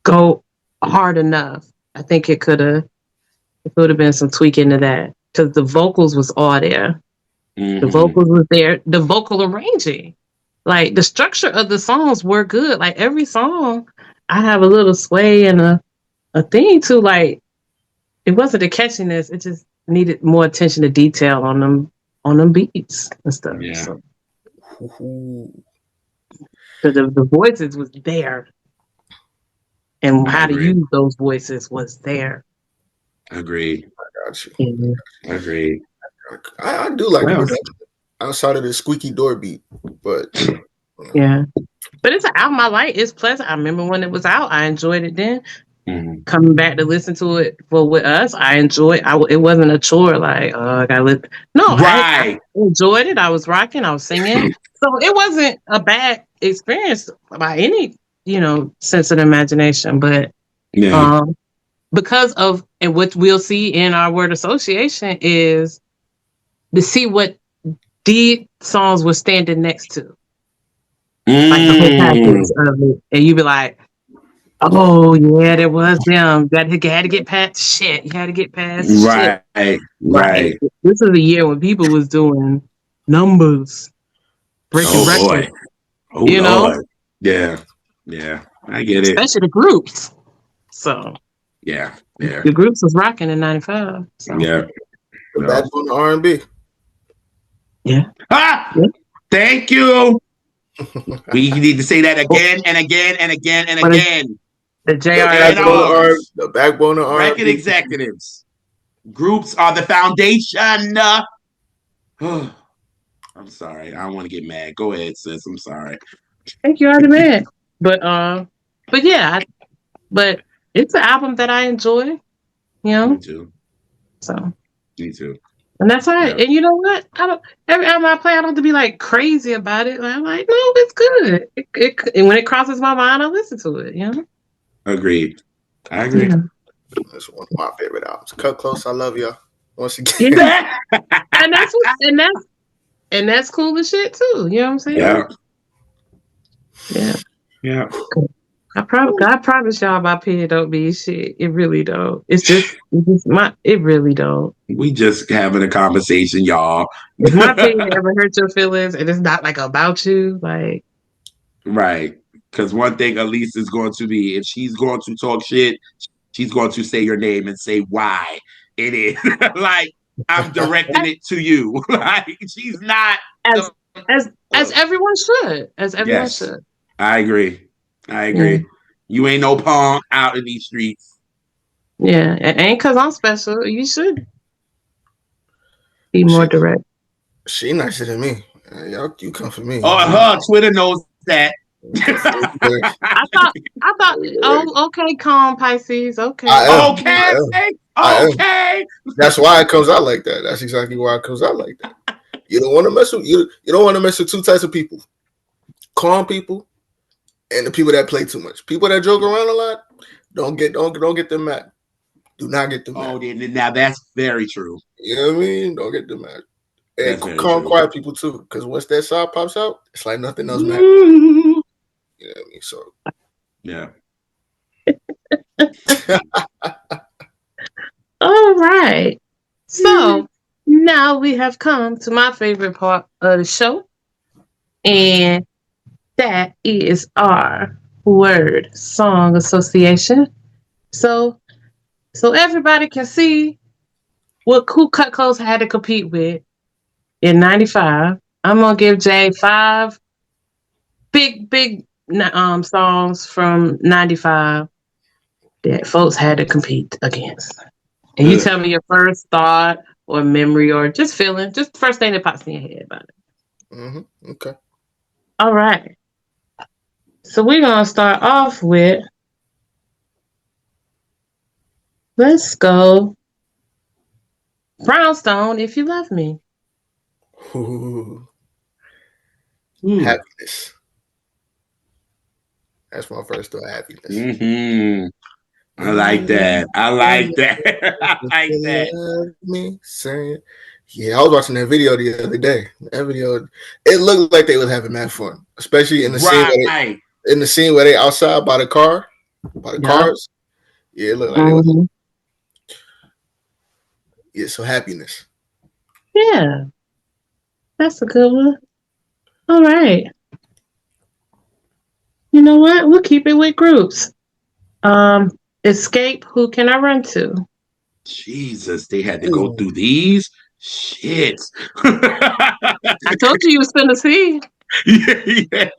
go hard enough. I think it would have been some tweaking to that. Because the vocals was all there. The vocals was there. The vocal arranging. Like, the structure of the songs were good. Like, every song, I have a little sway and a thing to, like, it wasn't the catchiness. It just needed more attention to detail on them beats and stuff. Yeah. So the voices was there. And how to use those voices was there. Agreed. I got you. Agreed. I do like the production outside of the squeaky door beat, but yeah. But it's an album I like. It's pleasant. I remember when it was out. I enjoyed it then. Coming back to listen to it with us, I enjoyed. It wasn't a chore. Like I gotta listen. No, I enjoyed it. I was rocking. I was singing. So it wasn't a bad experience by any sense of the imagination. But because of and what we'll see in our word association is to see what these songs were standing next to. Like the whole package of it. And you be like, oh yeah, there was them. You had to get past shit. You had to get past shit. Right. This is a year when people was doing numbers. breaking Oh boy. records, Oh you know, Lord. Yeah. Yeah. I get it. especially the groups. So Yeah. Yeah. the groups was rocking in '95. So Yeah. The No. backbone of R&B. yeah, Ah! yeah. Thank you. We need to say that again and again and again and But again. the The JRS. backbone of R. A&Rs, The backbone of record R&B. executives, groups are the foundation. I'm sorry. I don't want to get mad. Go ahead, sis. I'm sorry. Thank you, already man. But yeah, but it's an album that I enjoy. You Me know, too. so. Me too. And that's all right. Yeah. And you know what? I don't. Every album I play, I don't have to be like crazy about it. Like, I'm like, no, it's good. And when it crosses my mind, I listen to it. You know. Agreed. I agree. Yeah. That's one of my favorite albums. Cut Close. I love y'all. Once again. Yeah. And that's what. And that's cool as shit too. You know what I'm saying? Yeah. Yeah. Yeah. I promise y'all my opinion don't mean shit. It really don't. It really don't. We just having a conversation, y'all. If my opinion ever hurt your feelings and it's not like about you, like Right. Because one thing Elise is going to be, if she's going to talk shit, she's going to say your name and say why it is. Like, I'm directing it to you. Like, she's not as the. as everyone should. As everyone Yes, should. I agree. I Yeah. agree. You ain't no punk out in these streets. Yeah. It ain't cause I'm special. You should be more direct. She nicer than me. Y'all, you come for me. Oh, her Twitter knows that. I thought, oh, okay, calm Pisces. Okay. I am. Okay. I am. Okay. That's why it comes out like that. That's exactly why it comes out like that. You don't want to mess with you. You don't want to mess with two types of people: calm people and the people that play too much. People that joke around a lot. Don't get them mad. Do not get them mad. Oh, now that's very true. You know what I mean? Don't get them mad. And That's very calm, true. quiet people too. Because once that side pops out, it's like nothing else matters. Ooh. You know what I mean? So Yeah. All right. So now we have come to my favorite part of the show. And that is our word song association. So everybody can see who Cut Close had to compete with in '95. I'm gonna give Jay 5 big songs from '95 that folks had to compete against. And you tell me your first thought or memory or just feeling, just the first thing that pops in your head about it. mm-hmm. Okay. All right. So we're gonna start off with, let's go Brownstone, If You Love Me. Ooh. Happiness. That's my first thought. Happiness. Mm-hmm. I like that. I like that. I like that. Love me, saying, yeah, I was watching that video the other day. That video, it looked like they was having mad fun, especially in the scene where they outside by the cars. Yeah, it looked like they was. Yeah, so happiness. Yeah, that's a good one. All right. You know what? We'll keep it with groups. Escape, Who Can I Run To? Jesus, they had to go through these? Shit. I told you was finna see. Yeah.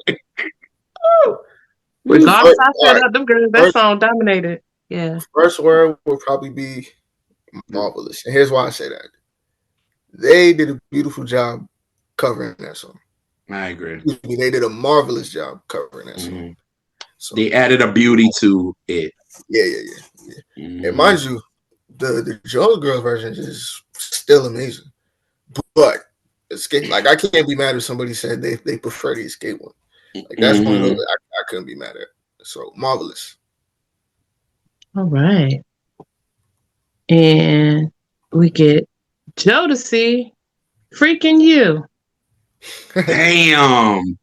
Regardless, I said them girls, that song dominated. Yeah. First word would probably be marvelous. And here's why I say that. They did a beautiful job covering that song. I agree. They did a marvelous job covering that song. Mm-hmm. So, they added a beauty to it. Yeah. Mm-hmm. And mind you, the Jones Girls version is still amazing. But Escape, like I can't be mad if somebody said they prefer the Escape one. Like that's one of those I couldn't be mad at. So marvelous. All right. And we get Jodeci, Freaking You. Damn.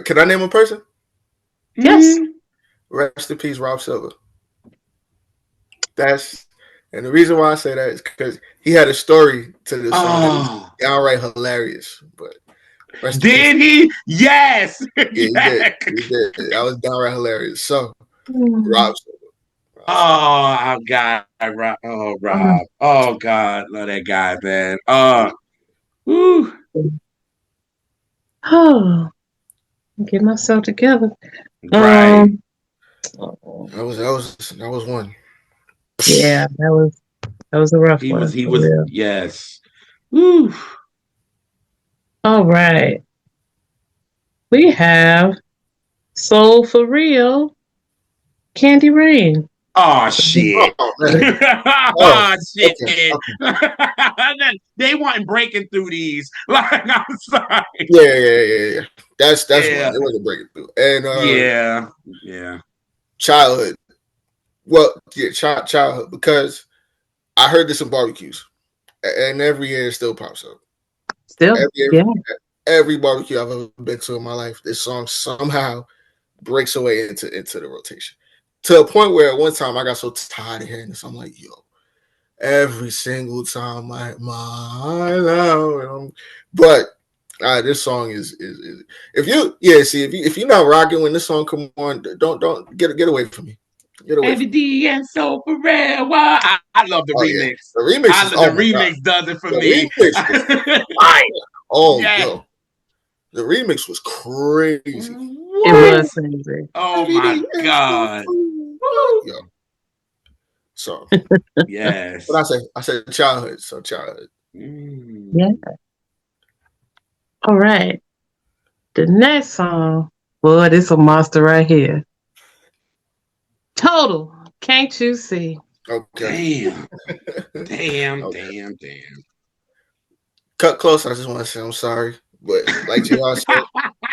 Can I name a person? Yes. Rest in peace, Rob Silver. That's And the reason why I say that is because he had a story to this song that is Oh, downright hilarious. But rest in peace. did he? Yes. Yeah, he did. Yes. He did. That was downright hilarious. So, Mm. Rob. Oh, God. Oh, Oh, Rob. Oh, God. Love that guy, man. Whew. oh, get myself together. Right. Oh, That was one. yeah, that was a rough one He for was, real. yes. Whew. All right, we have Soul for Real, Candy Rain. Oh, shit. Oh man. Oh, Oh, okay. shit. They weren't breaking through these. Like, I'm sorry. Yeah. That's one. Yeah. It wasn't breaking through. And Yeah. Yeah. childhood. Well, yeah, childhood because I heard this in barbecues, and every year it still pops up. Still, Every yeah, every barbecue I've ever been to in my life, this song somehow breaks away into the rotation. To a point where at one time I got so tired of hearing this, I'm like, yo, every single time my love, but this song is if you see if you're not rocking when this song come on, don't get away from me. Get away Heavy from me. D and so Pharrell. Wow. I love the Oh yeah, remix. the remix is The oh my god, remix does it for the me. remix was fire. Oh Yeah. yo, the remix was crazy. it What? was crazy. Oh my God. Woo. Yo, so Yes. but I said childhood, so childhood. Mm. Yeah. All right, the next song, boy, this a monster right here. Total, can't you see? Okay. Damn. Okay. Damn. Cut close. I just want to say I'm sorry, but like y'all said,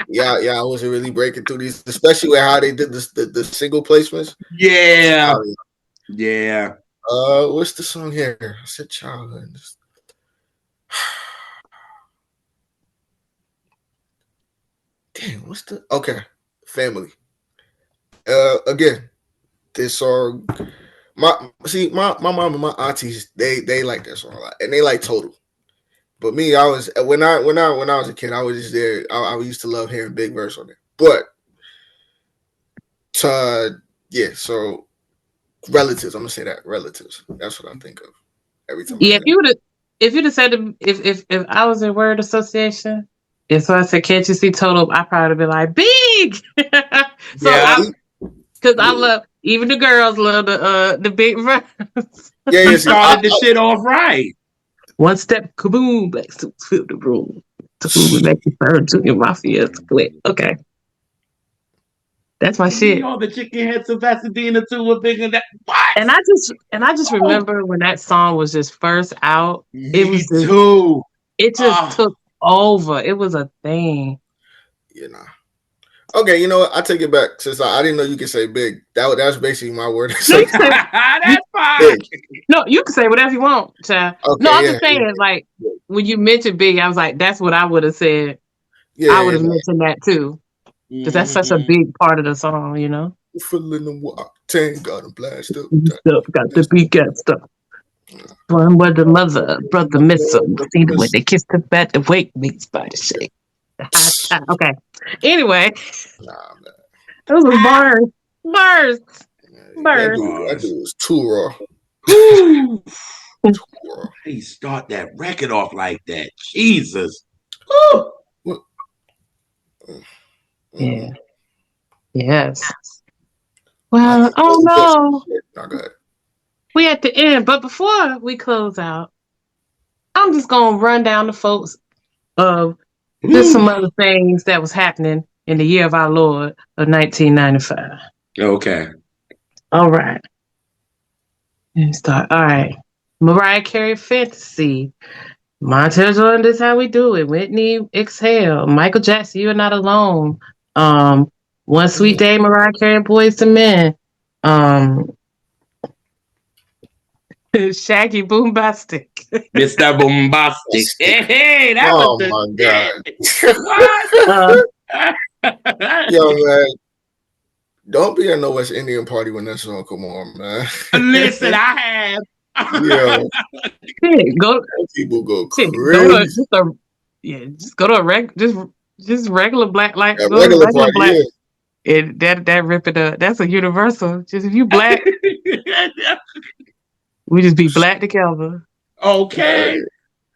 yeah, I wasn't really breaking through these, especially with how they did this, the single placements. Yeah. Yeah. What's the song here? I said childhood. Damn, what's the family? Again, this song. My mom and my aunties they like that song a lot, and they like Total. But me, I was when I was a kid, I was just there. I used to love hearing Big Verse on it. But yeah, so relatives. I'm gonna say that relatives. That's what I think of every time I Yeah, hear if you'd have said if I was in word association, and so I said, "Can't you see Total?" I probably be like, "Big." So Yeah. I, because I that. love even the girls love the big verse. Yeah, He see, started the shit off right. One step, kaboom, black suits fill the room. To move and make you burn Junior Mafia split. Okay, that's my shit. All the chicken heads of Pasadena too were bigger than that. What? And I just Oh, remember when that song was just first out. me too. It just Oh, took over. It was a thing. you know. Okay, you know what? I take it back since I didn't know you could say big. That's basically my word. No, you can say you, that's fine. Big. no, you can say whatever you want, child. No, Okay, I'm yeah, just saying, like when you mentioned big, I was like, that's what I would have said. I would yeah. have mentioned that too, because that's such a Mhm. big part of the song, you know. Feeling the walk, tank got him blast up. Stuff got the big cat stuff. One where the mother, brother miss him. See the way they kissed the bat, the wake makes body shake. The high time. Okay. Anyway, Nah, man. those was bars. Bars. That Bars. dude was too raw. Whew. Too raw. He start that record off like that. Jesus. Whew. What? Yeah. Yes. Well, oh no. No, go ahead. We at the end, but before we close out, I'm just gonna run down the folks of just some Whew. other things that was happening in the year of our Lord of 1995. Okay. All right. Let me start. All right. Mariah Carey Fantasy. Montez Jordan, this is how we do it. Whitney Exhale. Michael Jackson, You're Not Alone. One Sweet Day, Mariah Carey, Boys to Men. Shaggy Boombastic. Mr. Bombastic. Hey, that was the my god. What? Yo, man. Don't be at no West Indian party when that song come on, man. Listen, I have. Yo, Shit, go people go shit, go to crazy. just go to a just regular black, like At go to regular regular party, black. yeah. That rip it up. That's a universal. Just if you black, we just be black together. Okay.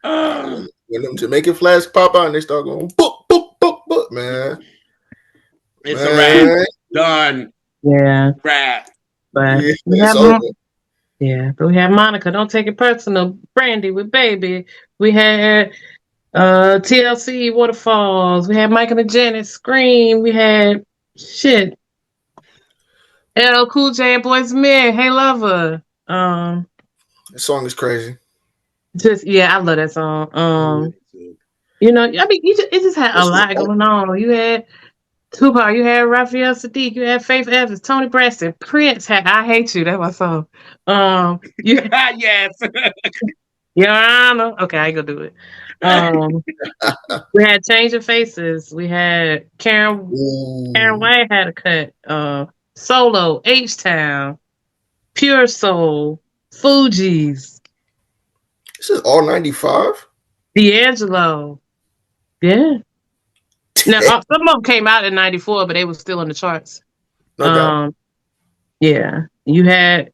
When them Jamaican flags pop out and they start going boop, boop, boop, boop, man. It's a wrap. Man. Done. Yeah, Wrap. but Yeah, we it's have over. but we had Monica. Don't take it personal. Brandy with Baby. We had TLC Waterfalls. We had Michael and Janet Scream. We had shit. LL Cool J and Boys II Men. Hey Lover. This song is crazy. Just I love that song. You know, I mean, it just had a This is lot going on. You had Tupac, you had Raphael Sadiq, you had Faith Evans, Tony Braxton, Prince had I Hate You. That's my song. You Yes. Your Honor. Okay, I ain't gonna do it. We had Change of Faces. We had Karen White had a cut. Solo, H Town, Pure Soul, Fugees, This is all 95? D'Angelo. Yeah. Now some of them came out in '94, but they were still in the charts. No doubt. Yeah. You had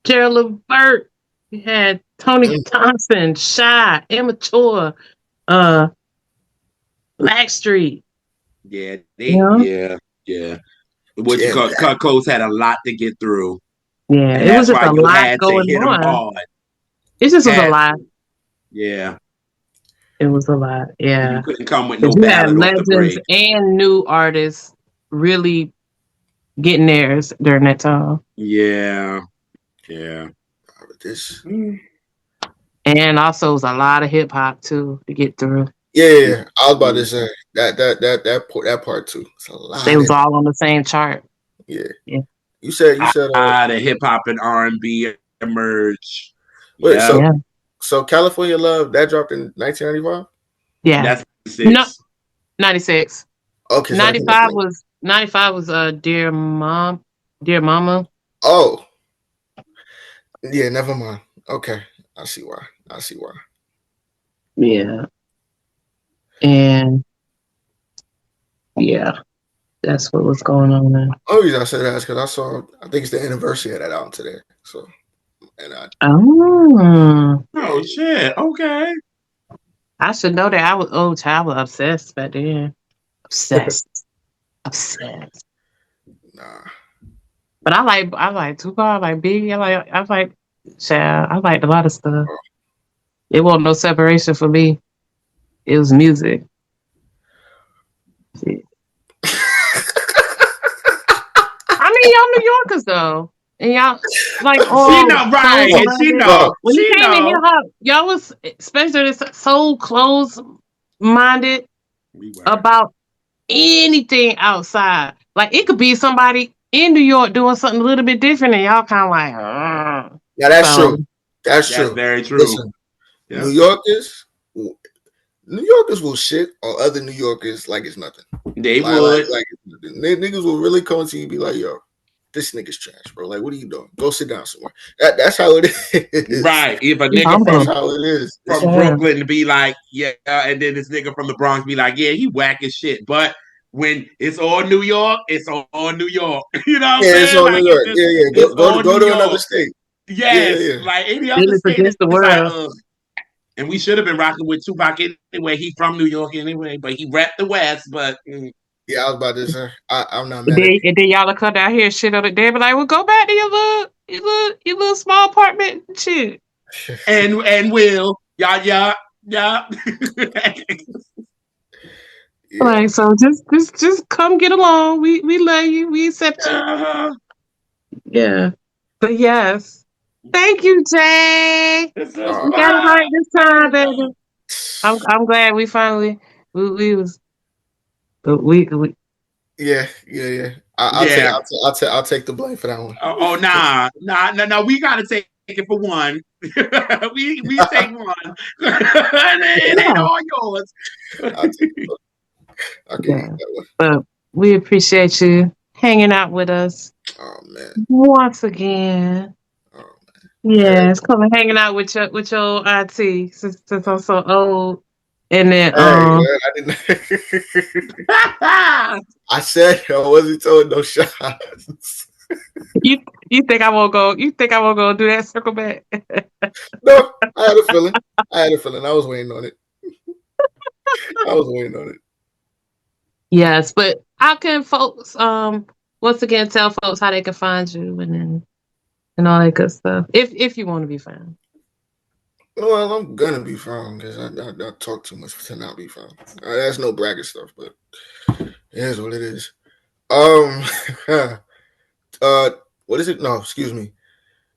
Gerald Levert. You had Tony Thompson, Shy, Immature, Blackstreet. Yeah, Yeah. yeah. What you call Cut Close had a lot to get through. Yeah, And it was that's just why a you lot had to going hit them on. hard. It just was a lot. Yeah. It was a lot. Yeah. You couldn't come with no You had ballad off the legends break. and new artists really getting theirs during that time. Yeah. Yeah. This. And also it was a lot of hip hop too to get through. Yeah. I was about to say that part too. It's a lot. They was all on the same chart. Yeah. Yeah. You said the hip hop and R&B emerged. Wait, Yeah. so California Love that dropped in 1995? Yeah. That's 96. Okay. 95 was Dear Mama. Oh. Yeah, never mind. Okay. I see why. Yeah. And yeah, that's what was going on there. Oh, reason I said that is because I think it's the anniversary of that album today. So, oh shit. Okay. I should know that. I was obsessed back then. Obsessed. Nah. But I like Tupac, I like Biggie, I liked a lot of stuff. It wasn't no separation for me. It was music. Yeah. I mean, y'all New Yorkers though. And y'all like she know right. And she know. When she you came know. in hip hop, y'all was especially so close minded about anything outside. Like it could be somebody in New York doing something a little bit different, and y'all kind of like, yeah, that's true. That's true. Very true. Listen, yeah. New Yorkers will shit on other New Yorkers like it's nothing. They would. Like niggas will really come to you and be like, yo, this nigga's trash, bro. Like, what are you doing? Go sit down somewhere. That's how it is. Right. If a nigga from Brooklyn to be like, yeah, and then this nigga from the Bronx be like, yeah, he whack as shit. But when it's all New York, it's all New York. You know what I'm saying? It's all New York. Go to another state. Yes. Yeah. Like any other state, it's like, and we should have been rocking with Tupac anyway. He's from New York anyway, but he rapped the West. But yeah, I was about to say, I'm not mad. And then y'all come down here and shit on it. They be like, well, go back to your little small apartment and shit. And Will, yeah. Like, so just come get along. We love you. We accept you. Yeah. But yes. Thank you, Jay. You got it right this time, baby. I'm glad we finally we was, but we yeah. I'll take the blame for that one. Nah. We gotta take it for one. we take one. It ain't all yours. Okay. But we appreciate you hanging out with us. Oh man. Once again. Yes, come and hanging out with your auntie since I'm so old. And then Hey, man, I didn't. I said I wasn't throwing no shots. you you think I won't go? You think I won't go do that circle back? No, I had a feeling. I was waiting on it. I was waiting on it. Yes, but how can folks once again tell folks how they can find you and all that good stuff if you want to be found. Well, I'm gonna be found because I talk too much to not be found. That's no bragging stuff, but it is what it is. Um, what is it? No, excuse me.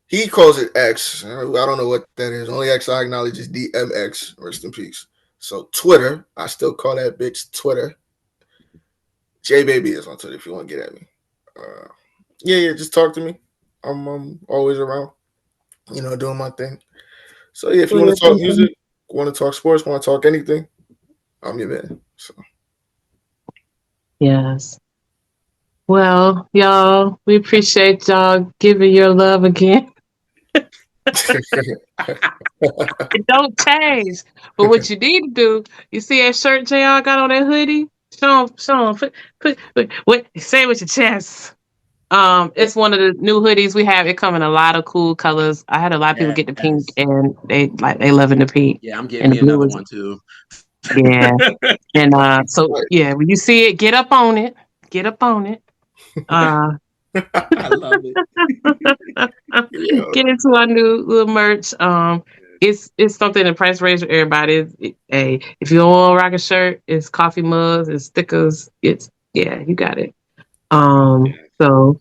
He calls it X. I don't know what that is. Only X I acknowledge is DMX. Rest in peace. So Twitter, I still call that bitch Twitter. J Baby is on Twitter if you want to get at me. Yeah, just talk to me. I'm always around, doing my thing. So yeah, if you want to talk music, want to talk sports, want to talk anything, I'm your man. So Yes. Well, y'all, we appreciate y'all giving your love again. It don't change. But what you need to do, you see that shirt JR got on that hoodie? Show 'em, what, say it with your chest. It's one of the new hoodies we have. It come in a lot of cool colors. I had a lot of people get the pink, and they loving the pink. Yeah, I'm getting and me another one too. Yeah, and so yeah, when you see it, get up on it. Get up on it. I love it. Get into our new little merch. It's something the price range for everybody. If you don't want to rock a shirt, it's coffee mugs, it's stickers. You got it. So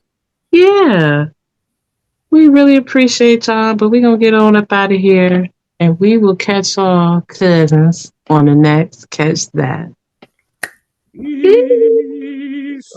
yeah, we really appreciate y'all, but we're gonna get on up out of here, and we will catch y'all cousins on the next Catch That. Peace.